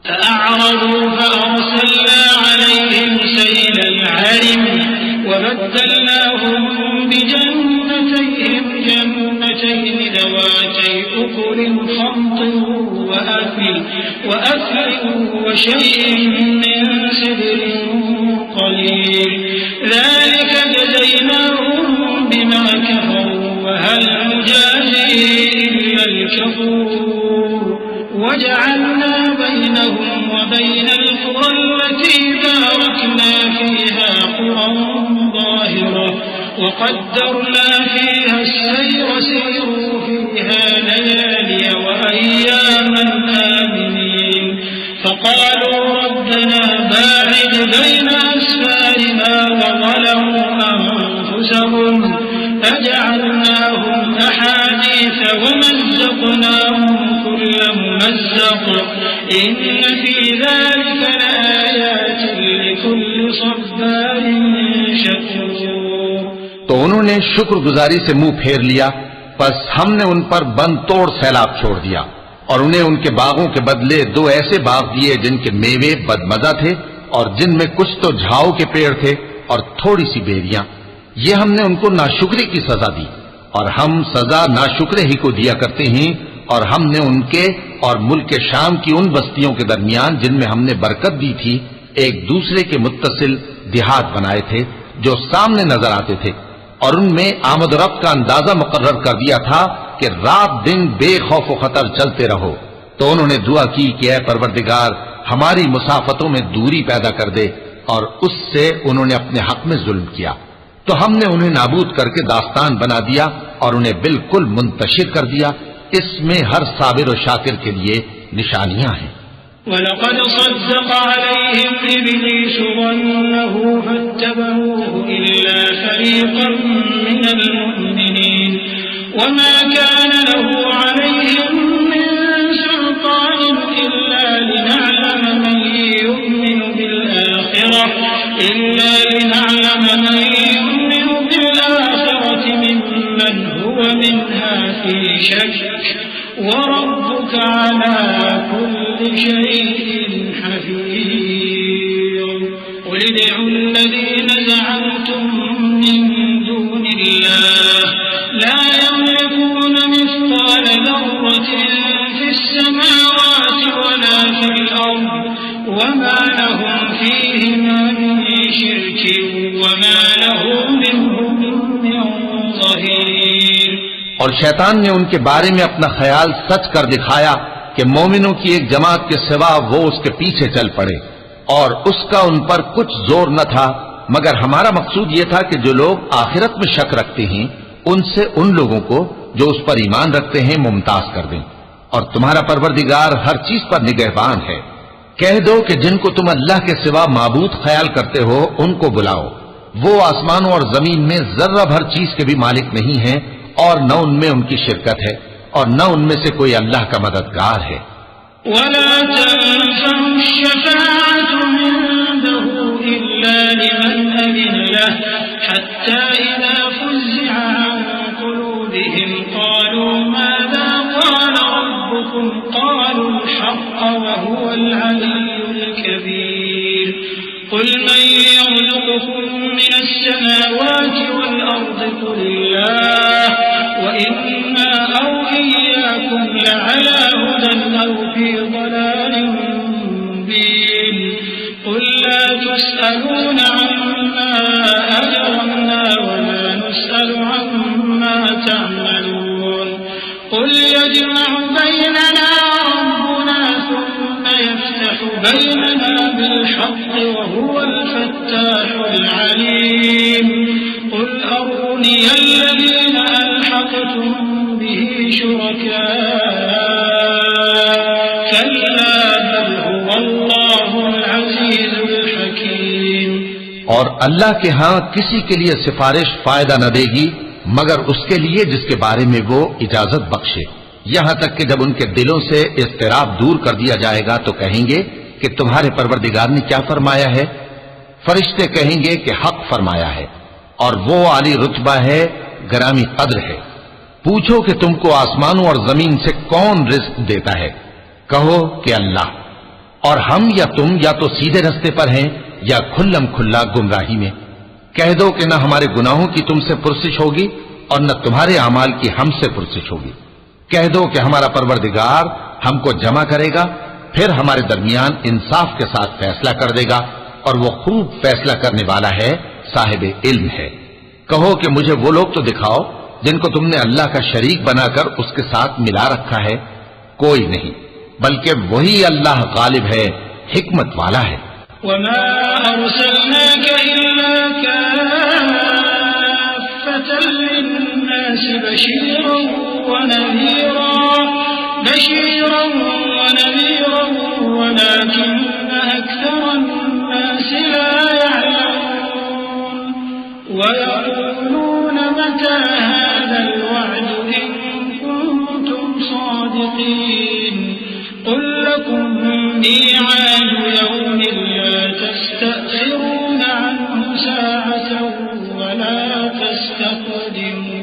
فأعرضوا فأرسلنا عليهم سيل العرم وبدلناهم بجنتين ذواتي أكل خمط وأثل وشيء من سدر قليل ذلك جزيناهم بما كفروا وهل نجازي إلا الكفور. وجعلنا بينهم وبين القرى التي باركنا فيها قرى ظاهرة وقدرنا فيها السير سيروا فيها ليالي وأياما آمنين. فقالوا ربنا باعد بين أسفارنا وظلموا أنفسهم فجعلناهم أحاديث ومزقناهم كل ممزق إن في ذلك لآيات لكل صبار شكور. تو انہوں نے شکر گزاری سے منہ پھیر لیا، پس ہم نے ان پر بند توڑ سیلاب چھوڑ دیا اور انہیں ان کے باغوں کے بدلے 2 ایسے باغ دیے جن کے میوے بدمزہ تھے اور جن میں کچھ تو جھاؤ کے پیڑ تھے اور تھوڑی سی بیریاں. یہ ہم نے ان کو ناشکری کی سزا دی اور ہم سزا ناشکرے ہی کو دیا کرتے ہیں. اور ہم نے ان کے اور ملک شام کی ان بستیوں کے درمیان جن میں ہم نے برکت دی تھی ایک دوسرے کے متصل دیہات بنائے تھے جو سامنے نظر آتے تھے، اور ان میں آمد و رفت کا اندازہ مقرر کر دیا تھا کہ رات دن بے خوف و خطر چلتے رہو. تو انہوں نے دعا کی کہ اے پروردگار ہماری مسافتوں میں دوری پیدا کر دے، اور اس سے انہوں نے اپنے حق میں ظلم کیا. تو ہم نے انہیں نابود کر کے داستان بنا دیا اور انہیں بالکل منتشر کر دیا. اس میں ہر صابر و شاکر کے لیے نشانیاں ہیں. ولقد صدق عليهم إبليس ظنه فاتبعوه إلا فريقا من المؤمنين وما كان له عليهم من سلطان إلا لنعلم من يؤمن بالآخرة ممن هو منها في شك وربك على كل شيء حفيظ قل ادعوا الذين زعمتم من دون الله لا يملكون مثقال ذرة في السماوات ولا في الأرض وما لهم فيهما من شرك وما له منهم من ظهير. اور شیطان نے ان کے بارے میں اپنا خیال سچ کر دکھایا کہ مومنوں کی ایک جماعت کے سوا وہ اس کے پیچھے چل پڑے اور اس کا ان پر کچھ زور نہ تھا، مگر ہمارا مقصود یہ تھا کہ جو لوگ آخرت میں شک رکھتے ہیں ان سے ان لوگوں کو جو اس پر ایمان رکھتے ہیں ممتاز کر دیں، اور تمہارا پروردگار ہر چیز پر نگہبان ہے. کہہ دو کہ جن کو تم اللہ کے سوا معبود خیال کرتے ہو ان کو بلاؤ، وہ آسمانوں اور زمین میں ذرہ بھر چیز کے بھی مالک نہیں ہیں اور نہ ان میں ان کی شرکت ہے اور نہ ان میں سے کوئی اللہ کا مددگار ہے. ولا تنفع الشفاعة عنده إلا لمن أذن له حتى إذا فزع عن قلوبهم قالوا ماذا قال ربكم قالوا الحق وهو العلي الكبير. قل من يرزقكم من السماوات والأرض قل الله وإنا أو إياكم لعلى هدى أو في ضلال مبين. قل لا تسألون عما أجرمنا ولا نسأل عما تعملون. قل يجمع بيننا ربنا ثم يفتح بيننا بالحق وهو الفتاح العليم. قل أروني الذين ألحقتم به شركاء كلا بل هو الله العزيز الحكيم. اور اللہ کے ہاں کسی کے لیے سفارش فائدہ نہ دے گی مگر اس کے لیے جس کے بارے میں وہ اجازت بخشے، یہاں تک کہ جب ان کے دلوں سے اضطراب دور کر دیا جائے گا تو کہیں گے کہ تمہارے پروردگار نے کیا فرمایا ہے؟ فرشتے کہیں گے کہ حق فرمایا ہے اور وہ عالی رتبہ ہے، گرامی قدر ہے. پوچھو کہ تم کو آسمانوں اور زمین سے کون رزق دیتا ہے؟ کہو کہ اللہ. اور ہم یا تم یا تو سیدھے رستے پر ہیں یا کھلم کھلا گمراہی میں. کہہ دو کہ نہ ہمارے گناہوں کی تم سے پرسش ہوگی اور نہ تمہارے اعمال کی ہم سے پرسش ہوگی. کہہ دو کہ ہمارا پروردگار ہم کو جمع کرے گا، پھر ہمارے درمیان انصاف کے ساتھ فیصلہ کر دے گا اور وہ خوب فیصلہ کرنے والا ہے، صاحب علم ہے. کہو کہ مجھے وہ لوگ تو دکھاؤ جن کو تم نے اللہ کا شریک بنا کر اس کے ساتھ ملا رکھا ہے. کوئی نہیں، بلکہ وہی اللہ غالب ہے، حکمت والا ہے. وما أرسلناك إلا كافة للناس بشيرا ونذيرا ولكن أكثر الناس لا يعلمون. ويقولون متى هذا الوعد إن كنتم صادقين. قل لكم ميعاد يوم لا تستأخرون عنه ساعة ولا تستقدمون.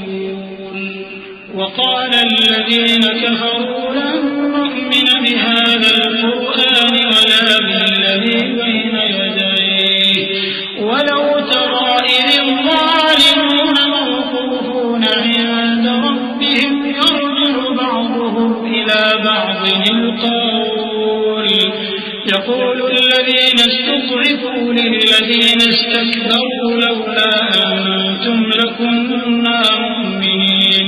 وقال الذين كفروا لن نؤمن بهذا القرآن ولا بالذي بين يديه ولو ترى إذ الظالمون موقوفون عند ربهم يرجع بعضهم إلى بعض القول يقول الذين استضعفوا للذين استكبروا لولا أنتم لكنا مؤمنين.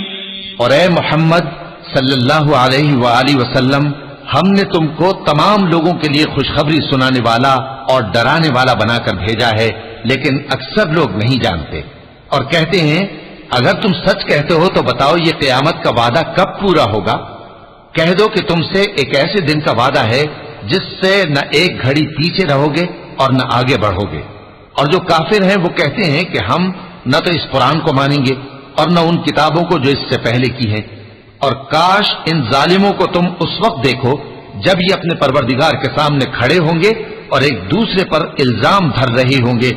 اور اے محمد صلی اللہ علیہ وآلہ وسلم، ہم نے تم کو تمام لوگوں کے لیے خوشخبری سنانے والا اور ڈرانے والا بنا کر بھیجا ہے، لیکن اکثر لوگ نہیں جانتے اور کہتے ہیں اگر تم سچ کہتے ہو تو بتاؤ یہ قیامت کا وعدہ کب پورا ہوگا؟ کہہ دو کہ تم سے ایک ایسے دن کا وعدہ ہے جس سے نہ ایک گھڑی پیچھے رہو گے اور نہ آگے بڑھو گے۔ اور جو کافر ہیں وہ کہتے ہیں کہ ہم نہ تو اس قرآن کو مانیں گے اور نہ ان کتابوں کو جو اس سے پہلے کی ہیں، اور کاش ان ظالموں کو تم اس وقت دیکھو جب یہ اپنے پروردگار کے سامنے کھڑے ہوں گے اور ایک دوسرے پر الزام دھر رہے ہوں گے۔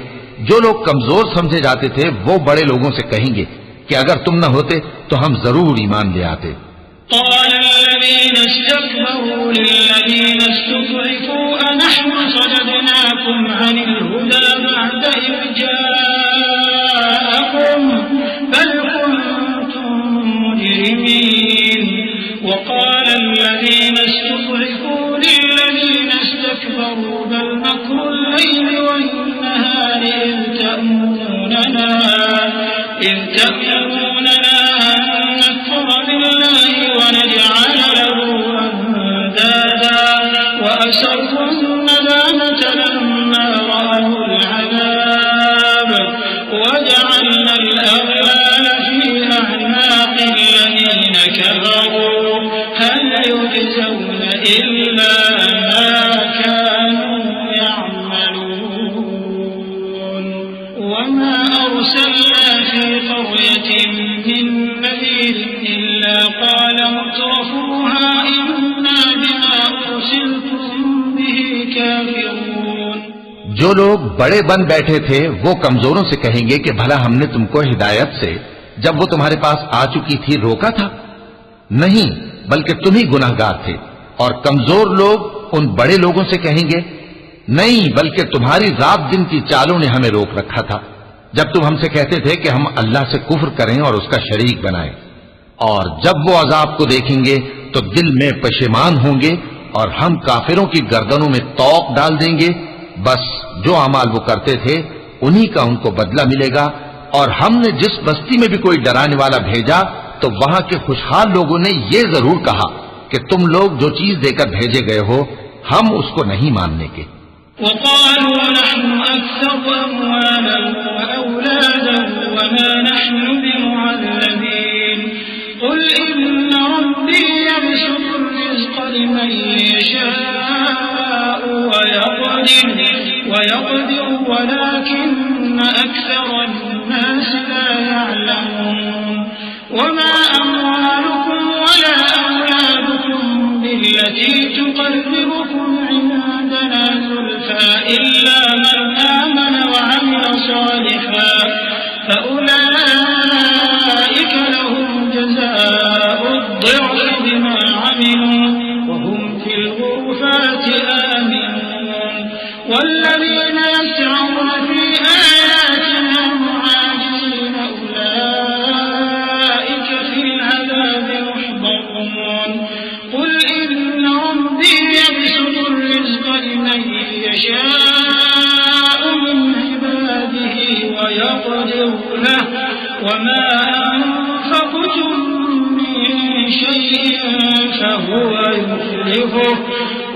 جو لوگ کمزور سمجھے جاتے تھے وہ بڑے لوگوں سے کہیں گے کہ اگر تم نہ ہوتے تو ہم ضرور ایمان لے آتے۔ قال الذين استكبروا للذين استضعفوا أنحن صددناكم عن الهدى بعد إذ جاءكم بل كنتم مجرمين وقال الذين استضعفوا للذين استكبروا بل مكر الليل والنهار إذ تأمروننا أن نكفر بالله ونجعل له أندادا وأسروا الندامة لما رأوا العذاب وجعلنا الأغلال في أعناق الذين كفروا هل يجزون إلا ما كانوا يعملون وما أرسلنا في قرية من نذير إلا قال مترفوها إنا بما أرسلتم به كافرون۔ جو لوگ بڑے بن بیٹھے تھے وہ کمزوروں سے کہیں گے کہ بھلا ہم نے تم کو ہدایت سے جب وہ تمہارے پاس آ چکی تھی روکا تھا؟ نہیں، بلکہ تم ہی گناہگار تھے۔ اور کمزور لوگ ان بڑے لوگوں سے کہیں گے نہیں، بلکہ تمہاری رات دن کی چالوں نے ہمیں روک رکھا تھا جب تم ہم سے کہتے تھے کہ ہم اللہ سے کفر کریں اور اس کا شریک بنائیں۔ اور جب وہ عذاب کو دیکھیں گے تو دل میں پشیمان ہوں گے اور ہم کافروں کی گردنوں میں توق ڈال دیں گے۔ بس جو اعمال وہ کرتے تھے انہی کا ان کو بدلہ ملے گا۔ اور ہم نے جس بستی میں بھی کوئی ڈرانے والا بھیجا تو وہاں کے خوشحال لوگوں نے یہ ضرور کہا کہ تم لوگ جو چیز دے کر بھیجے گئے ہو ہم اس کو نہیں ماننے کے۔ وقالوا نحن أكثر أموالا وأولادا وما نحن بمعذبين قل إن ربي يبسط الرزق لمن يشاء ويقدر ولكن أكثر الناس لا يعلمون وما أموالكم ولا أولادكم بالتي تقربكم عندنا زلفى إلا من آمن وعمل صالحا فأولئك لهم جزاء الضعف بما عملوا وهم في الغرفات آمنون والذين يسعون في آياتنا معاجزين أولئك في العذاب محضرون قل إن ربي يبسط الرزق لمن يشاء من عباده ويقدر له وما أنفقتم من شيء فهو يخلفه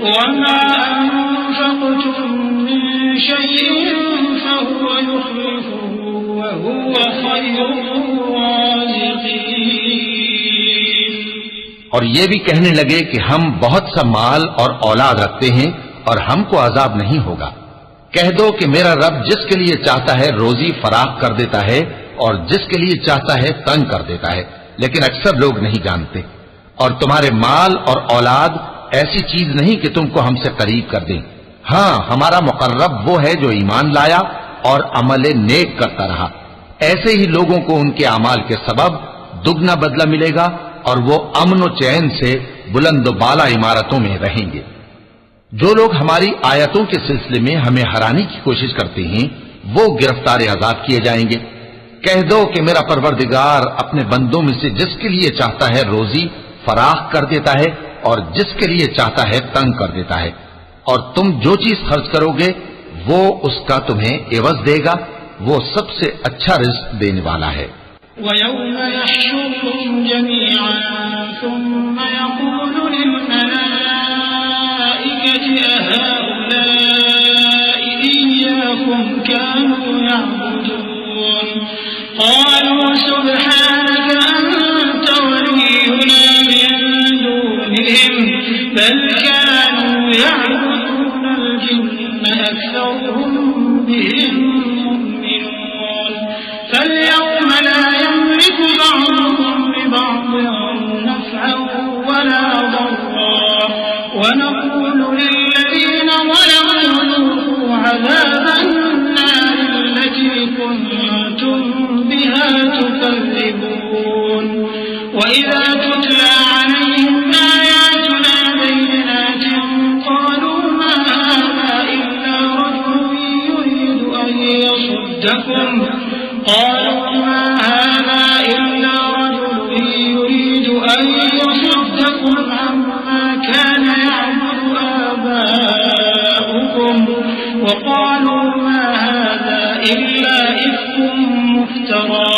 وما أنفقتم من شيء فهو يخلفه وهو خير الرازقين۔ اور یہ بھی کہنے لگے کہ ہم بہت سا مال اور اولاد رکھتے ہیں اور ہم کو عذاب نہیں ہوگا۔ کہہ دو کہ میرا رب جس کے لیے چاہتا ہے روزی فراخ کر دیتا ہے اور جس کے لیے چاہتا ہے تنگ کر دیتا ہے، لیکن اکثر لوگ نہیں جانتے۔ اور تمہارے مال اور اولاد ایسی چیز نہیں کہ تم کو ہم سے قریب کر دیں۔ ہاں، ہمارا مقرب وہ ہے جو ایمان لایا اور عمل نیک کرتا رہا۔ ایسے ہی لوگوں کو ان کے اعمال کے سبب دگنا بدلہ ملے گا اور وہ امن و چین سے بلند و بالا عمارتوں میں رہیں گے۔ جو لوگ ہماری آیتوں کے سلسلے میں ہمیں ہرانے کی کوشش کرتے ہیں وہ گرفتار عذاب کیے جائیں گے۔ کہہ دو کہ میرا پروردگار اپنے بندوں میں سے جس کے لیے چاہتا ہے روزی فراخ کر دیتا ہے اور جس کے لیے چاہتا ہے تنگ کر دیتا ہے، اور تم جو چیز خرچ کرو گے وہ اس کا تمہیں عوض دے گا، وہ سب سے اچھا رزق دینے والا ہے۔ وَيَوْمَ يَحْشُرُهُمْ جَمِيعًا ثُمَّ يَقُولُ لِلْمَلَائِكَةِ أَهَؤُلَاءِ إِيَّاكُمْ كَانُوا يَعْبُدُونَ قَالُوا سُبْحَانَكَ أَنْتَ وَلِيُّنَا مِنْ دُونِهِمْ بَلْ كَانُوا يَعْبُدُونَ أكثرهم بهم مؤمنون فاليوم لا يملك بعضهم لبعض نفعا ولا ضرا ونقول للذين ظلموا ذوقوا عذاب النار التي كنتم بها تكذبون وإذا تتلى عليهم آياتنا بينات قالوا ما هذا إلا رجل يريد أن يصدكم عما كان يعبد آباؤكم وقالوا ما هذا إلا إفك مفترى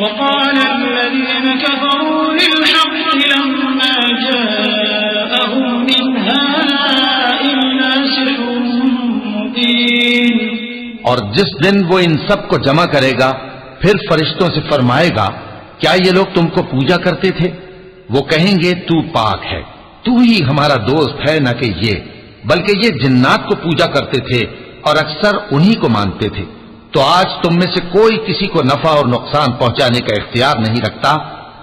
وقال الذين كفروا للحق لما جاءهم إن هذا إلا سحر مبين. اور جس دن وہ ان سب کو جمع کرے گا پھر فرشتوں سے فرمائے گا کیا یہ لوگ تم کو پوجا کرتے تھے؟ وہ کہیں گے تو پاک ہے، تو ہی ہمارا دوست ہے، نہ کہ یہ، بلکہ یہ جنات کو پوجا کرتے تھے اور اکثر انہی کو مانتے تھے. تو آج تم میں سے کوئی کسی کو نفع اور نقصان پہنچانے کا اختیار نہیں رکھتا،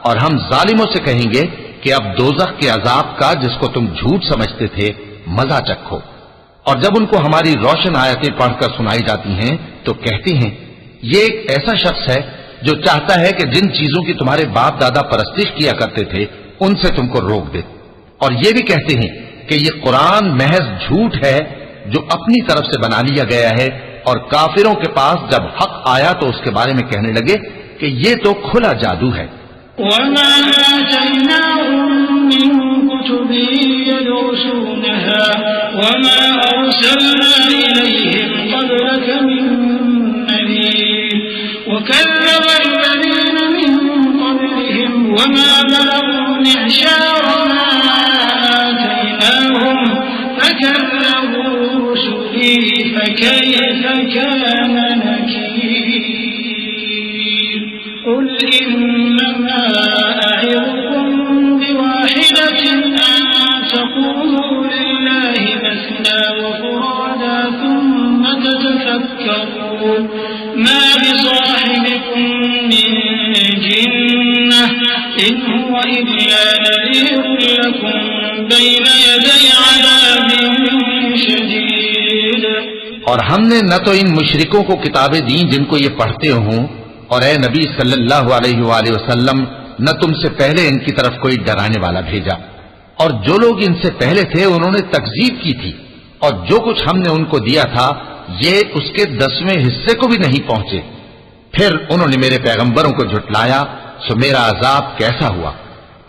اور ہم ظالموں سے کہیں گے کہ اب دوزخ کے عذاب کا جس کو تم جھوٹ سمجھتے تھے مزہ چکھو. اور جب ان کو ہماری روشن آیتیں پڑھ کر سنائی جاتی ہیں تو کہتے ہیں یہ ایک ایسا شخص ہے جو چاہتا ہے کہ جن چیزوں کی تمہارے باپ دادا پرستش کیا کرتے تھے ان سے تم کو روک دے. اور یہ بھی کہتے ہیں کہ یہ قرآن محض جھوٹ ہے جو اپنی طرف سے بنا لیا گیا ہے، اور کافروں کے پاس جب حق آیا تو اس کے بارے میں کہنے لگے کہ یہ تو کھلا جادو ہے. وما آتيناهم من كتب يدرسونها وما أرسلنا إليهم قبلك من نذير وكذب الذين من قبلهم وما بلغوا معشار ما آتيناهم فكذبوا رسلي فكيف كان نكير. قل إنما أعظكم بواحدة أن تقوموا لله مثنى وفرادا ثم تتفكرون ما بصاحبكم من جنة إن هو إلا نذير لكم بين يدي عذاب شديد. اور ہم نے نہ تو ان مشرکوں کو کتابیں دیں جن کو یہ پڑھتے ہوں، اور اے نبی صلی اللہ علیہ وآلہ وسلم نہ تم سے پہلے ان کی طرف کوئی ڈرانے والا بھیجا، اور جو لوگ ان سے پہلے تھے انہوں نے تکذیب کی تھی، اور جو کچھ ہم نے ان کو دیا تھا یہ اس کے 10ویں حصے کو بھی نہیں پہنچے. پھر انہوں نے میرے پیغمبروں کو جھٹلایا، سو میرا عذاب کیسا ہوا.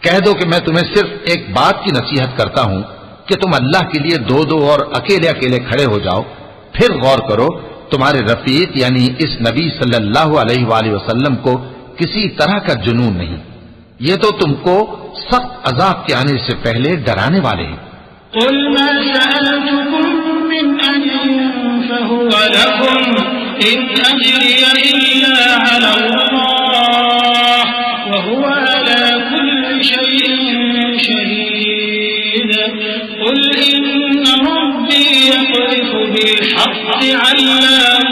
کہہ دو کہ میں تمہیں صرف ایک بات کی نصیحت کرتا ہوں کہ تم اللہ کے لیے دو دو اور اکیلے اکیلے کھڑے ہو جاؤ، پھر غور کرو تمہارے رفیق یعنی اس نبی صلی اللہ علیہ وآلہ وسلم کو کسی طرح کا جنون نہیں، یہ تو تم کو سخت عذاب کے آنے سے پہلے ڈرانے والے ہیں. قل ما سألتكم من أجر فهو لكم إن أجري إلا على الله وهو على كل شيء شهيد. قل إن ربي يقذف بالحق علام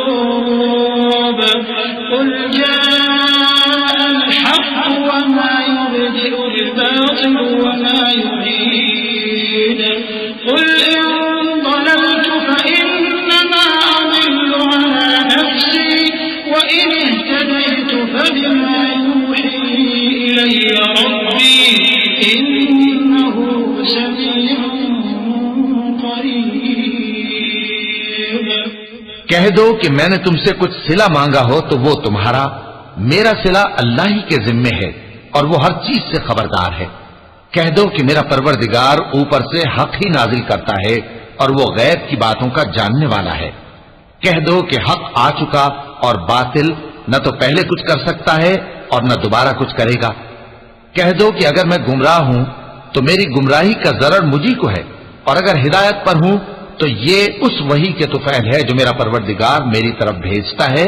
الغيوب. قل جاء الحق وما يبدئ الباطل وما يعيد. قل إن ضللت فإنما أضل على نفسي وإن اهتديت فبما يوحي إلي ربي إنه سميع قريب. کہہ دو کہ میں نے تم سے کچھ صلہ مانگا ہو تو وہ تمہارا، میرا صلہ اللہ ہی کے ذمے ہے اور وہ ہر چیز سے خبردار ہے. کہہ دو کہ میرا پروردگار اوپر سے حق ہی نازل کرتا ہے اور وہ غیب کی باتوں کا جاننے والا ہے. کہہ دو کہ حق آ چکا اور باطل نہ تو پہلے کچھ کر سکتا ہے اور نہ دوبارہ کچھ کرے گا. کہہ دو کہ اگر میں گمراہ ہوں تو میری گمراہی کا ضرر مجھی کو ہے، اور اگر ہدایت پر ہوں تو یہ اس وحی کے طفیل ہے جو میرا پروردگار میری طرف بھیجتا ہے،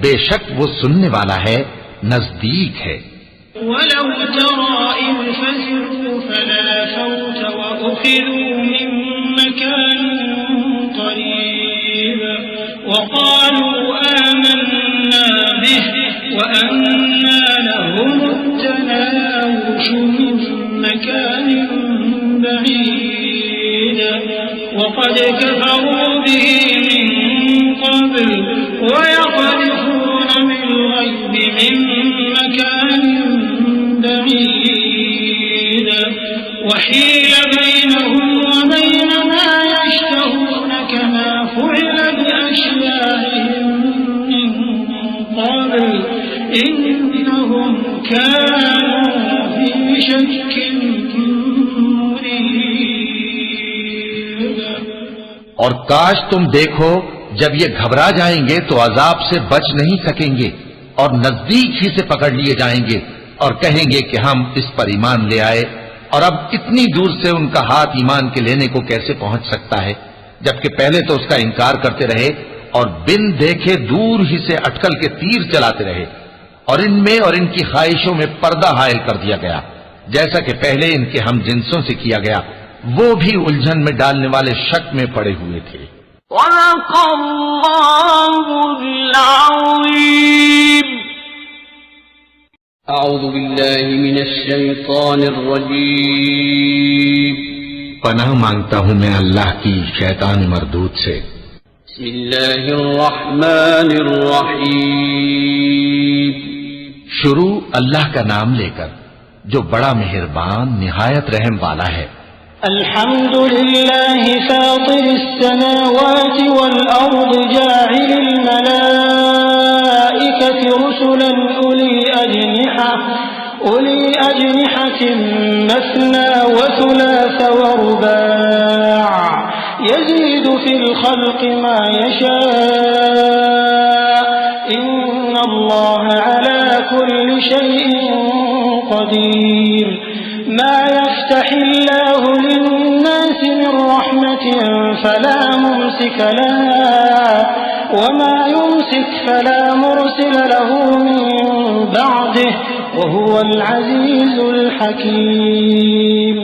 بے شک وہ سننے والا ہے، نزدیک ہے. وَلَوْ تَرَىٰ إِذْ فَزِعُوا فَلَا فَوْتَ وَأُخِذُوا مِن مَّكَانٍ قَرِيبٍ وقالوا آمنا به وأنى لهم التناوش من مكان بعيد وقد كفروا به من قبل ويقذفون بالغيب من مكان بعيد وحيل بينهم وبين ما يشتهون كما فعل بأشياعهم من قبل إنهم كانوا في شك مريب. اور کاش تم دیکھو جب یہ گھبرا جائیں گے تو عذاب سے بچ نہیں سکیں گے اور نزدیک ہی سے پکڑ لیے جائیں گے اور کہیں گے کہ ہم اس پر ایمان لے آئے، اور اب اتنی دور سے ان کا ہاتھ ایمان کے لینے کو کیسے پہنچ سکتا ہے، جبکہ پہلے تو اس کا انکار کرتے رہے اور بن دیکھے دور ہی سے اٹکل کے تیر چلاتے رہے، اور ان میں اور ان کی خواہشوں میں پردہ حائل کر دیا گیا جیسا کہ پہلے ان کے ہم جنسوں سے کیا گیا، وہ بھی الجھن میں ڈالنے والے شک میں پڑے ہوئے تھے. صدق اللہ العظیم. اعوذ باللہ من الشیطان الرجیم. پناہ مانگتا ہوں میں اللہ کی شیطان مردود سے. بسم اللہ الرحمن الرحیم. شروع اللہ کا نام لے کر جو بڑا مہربان نہایت رحم والا ہے. الحمد لله فاطر السماوات والأرض جاعل الملائكة رسلا أولي أجنحة مثنى وثلاث ورباع يزيد في الخلق ما يشاء إن الله على كل شيء قدير. ما يفتح الله للناس من رحمة فلا ممسك لها وما يمسك فلا مرسل له من بعده وهو العزيز الحكيم.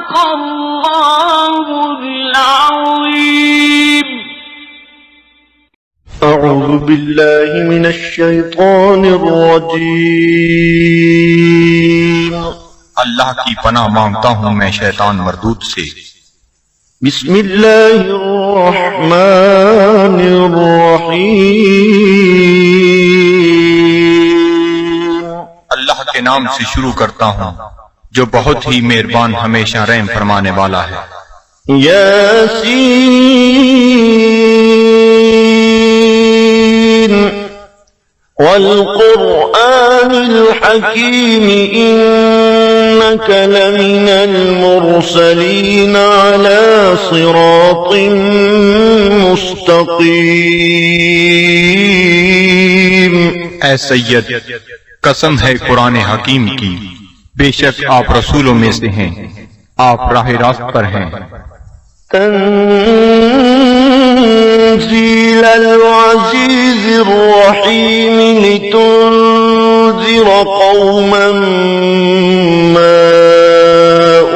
صدق الله العظيم. أعوذ بالله من الشيطان الرجيم. اللہ کی پناہ مانگتا ہوں میں شیطان مردود سے. بسم الله الرحمن الرحيم. اللہ کے نام سے شروع کرتا ہوں جو بہت ہی مہربان ہمیشہ رحم فرمانے والا ہے. ياسين والقرآن الحكيم إنك لمن المرسلين على صراط مستقيم. اے سید، قسم ہے قرآن حکیم کی، بے شک آپ رسولوں میں سے ہیں، آپ راہ راست پر ہیں. تنزيل العزيز الرحيم لتنذر قوما ما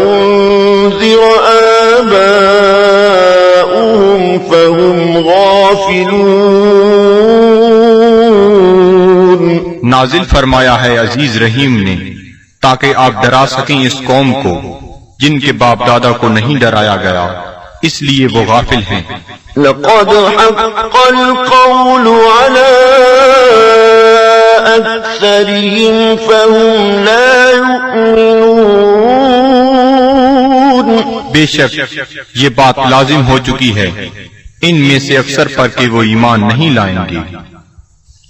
أنذر آباؤهم فهم غافلون. نازل فرمایا ہے عزیز رحیم نے تاکہ آپ ڈرا سکیں اس قوم کو جن کے باپ دادا کو نہیں ڈرایا گیا، اس لیے وہ غافل ہیں. لقد حق القول على أكثرهم فهم لا يؤمنون. بے شک یہ بات لازم ہو چکی ہے ان میں سے اکثر پر کہ وہ ایمان نہیں لائیں گے.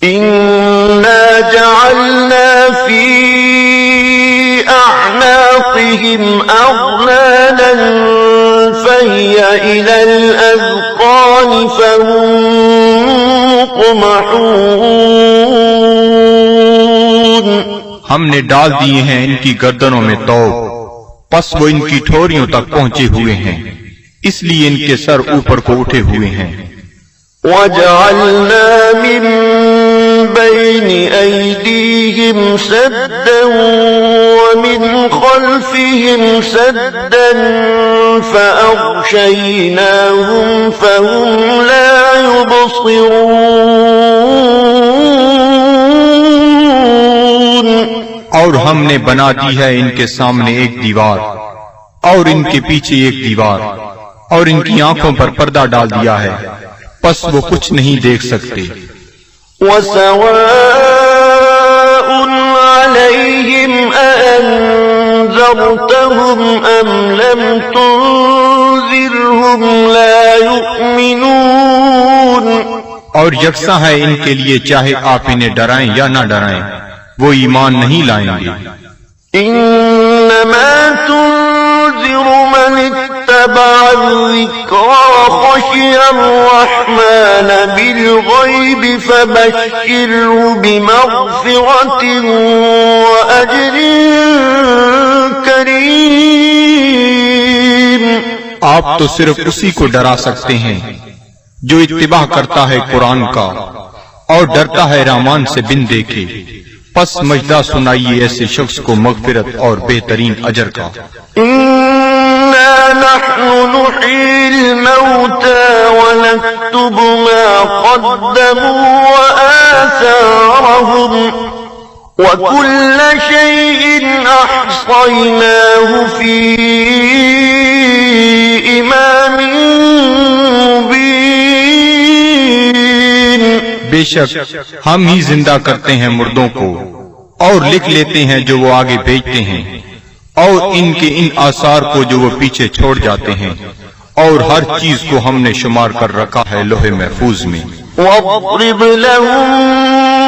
إنا جعلنا في أعناقهم أغلالا فهي إلى الأذقان فهم مقمحون. ہم نے ڈال دیے ہیں ان کی گردنوں میں توق، پس وہ ان کی ٹھوریوں تک پہنچے ہوئے ہیں، اس لیے ان کے سر اوپر کو اٹھے ہوئے ہیں. وجعلنا من بين أيديهم سدا ومن خلفهم سدا فأغشيناهم فهم لا يبصرون. اور ہم نے بنا دی ہے ان کے سامنے ایک دیوار اور ان کے پیچھے ایک دیوار اور ان کی آنکھوں پر پردہ ڈال دیا ہے، پس وہ کچھ نہیں دیکھ سکتے. وسواء عليهم أأنذرتهم أم لم تنذرهم لا يؤمنون. اور یکساں ہے ان کے لیے چاہے آپ انہیں ڈرائیں یا نہ ڈرائیں، وہ ایمان نہیں لائیں گے. إنما تنذر من اتبع الذكر وخشي الرحمن بالغيب فبشره بمغفرة وأجر كريم. آپ تو صرف اسی کو ڈرا سکتے ہیں جو اتباع کرتا ہے قرآن کا اور ڈرتا ہے رحمان سے بن دیکھے، پس مجدہ سنائیے ایسے شخص کو مغفرت اور بہترین اجر کا. إنا نحن نحيي الموتى ونكتب ما قدموا وآثارهم وكل شيء أحصيناه في إمام مبين. بے شک ہم ہی زندہ کرتے ہیں مردوں کو اور لکھ لیتے ہیں جو وہ آگے بھیجتے ہیں اور ان کے ان آثار کو جو وہ پیچھے چھوڑ جاتے ہیں، اور ہر چیز کو ہم نے شمار کر رکھا ہے لوح محفوظ میں. واضرب لهم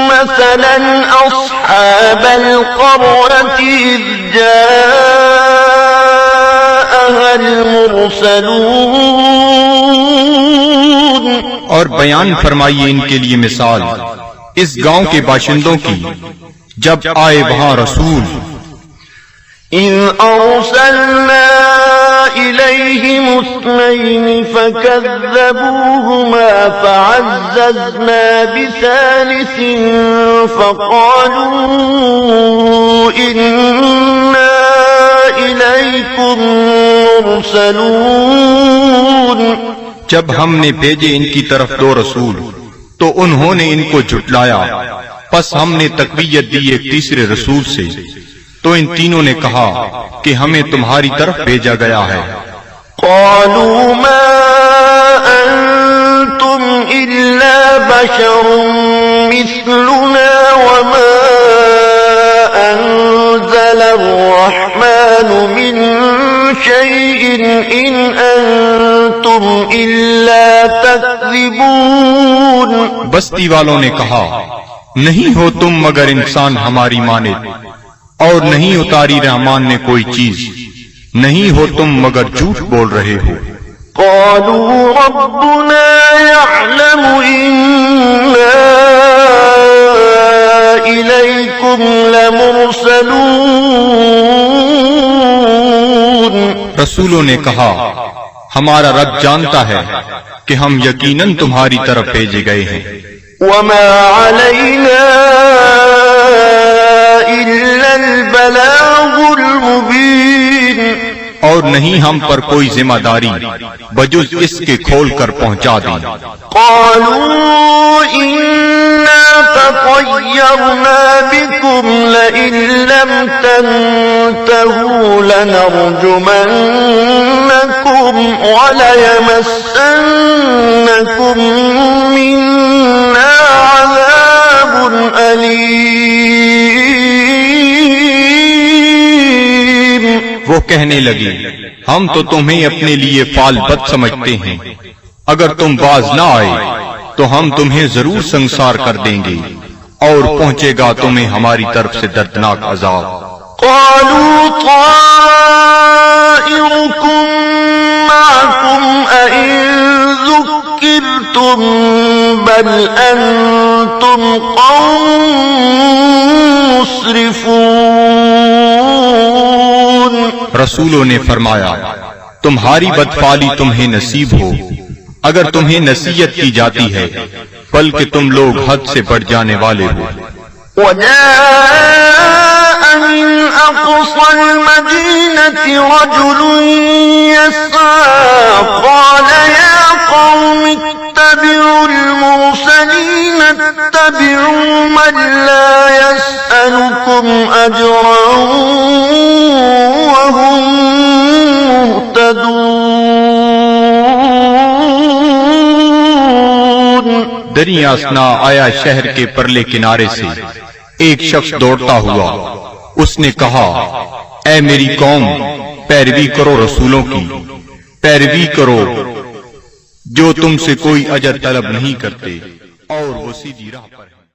مثلا أصحاب القرية إذ جاءها المرسلون. اور بیان فرمائیے ان کے لیے مثال اس گاؤں کے باشندوں کی جب آئے وہاں رسول. إذ أرسلنا إليهم اثنين فكذبوهما فعززنا بثالث فقالوا إنا إليكم لمرسلون جب ہم نے بھیجے ان کی طرف 2 رسول تو انہوں نے ان کو جھٹلایا، پس ہم نے تقویت دی ایک تیسرے رسول سے، تو ان تینوں نے کہا کہ ہمیں تمہاری طرف بھیجا گیا ہے۔ قالوا ما أنتم إلا بشر مثلنا وما أنزل الرحمن من شيء إن أنتم إلا تكذبون۔ بستی والوں نے کہا نہیں ہو تم مگر انسان ہماری مانند، اور نہیں اتاری رحمان نے کوئی چیز، نہیں ہو تم مگر جھوٹ بول رہے ہو۔ قالوا ربنا يعلم إنا إليكم لمرسلون۔ رسولوں نے کہا ہمارا رب جانتا ہے کہ ہم یقیناً تمہاری طرف بھیجے گئے ہیں۔ وما علينا إلا البلاغ المبين۔ اور نہیں ہم پر کوئی ذمہ داری بجز اس کے کھول کر پہنچا دیں۔ قالوا إنا تطيرنا بكم لئن لم تنتهوا لنرجمنكم وليمسنكم منا عذاب أليم۔ وہ کہنے لگے ہم تو تمہیں اپنے لیے فال بد سمجھتے ہیں، اگر تم باز نہ آئے تو ہم تمہیں ضرور سنسار کر دیں گے اور پہنچے گا تمہیں ہماری طرف سے دردناک عذاب۔ قالوا طائركم معكم أئن ذكرتم بل أنتم قوم مسرفون۔ رسولوں نے فرمایا تمہاری بدفعلی تمہیں نصیب ہو اگر تمہیں نصیحت کی جاتی ہے، بلکہ تم لوگ حد سے بڑھ جانے والے ہو۔ وجاء من أقصى المدينة رجل يسعى قال يا قوم اتبعوا المرسلين اتبعوا من لا يسألكم أجرا وهم مهتدون۔ دریا اسنا آیا شہر کے پرلے کنارے سے ایک شخص دوڑتا ہوا، اس نے کہا اے میری قوم، پیروی کرو رسولوں کی، پیروی کرو جو تم سے کوئی اجر طلب نہیں کرتے اور وہ سیدھی راہ پر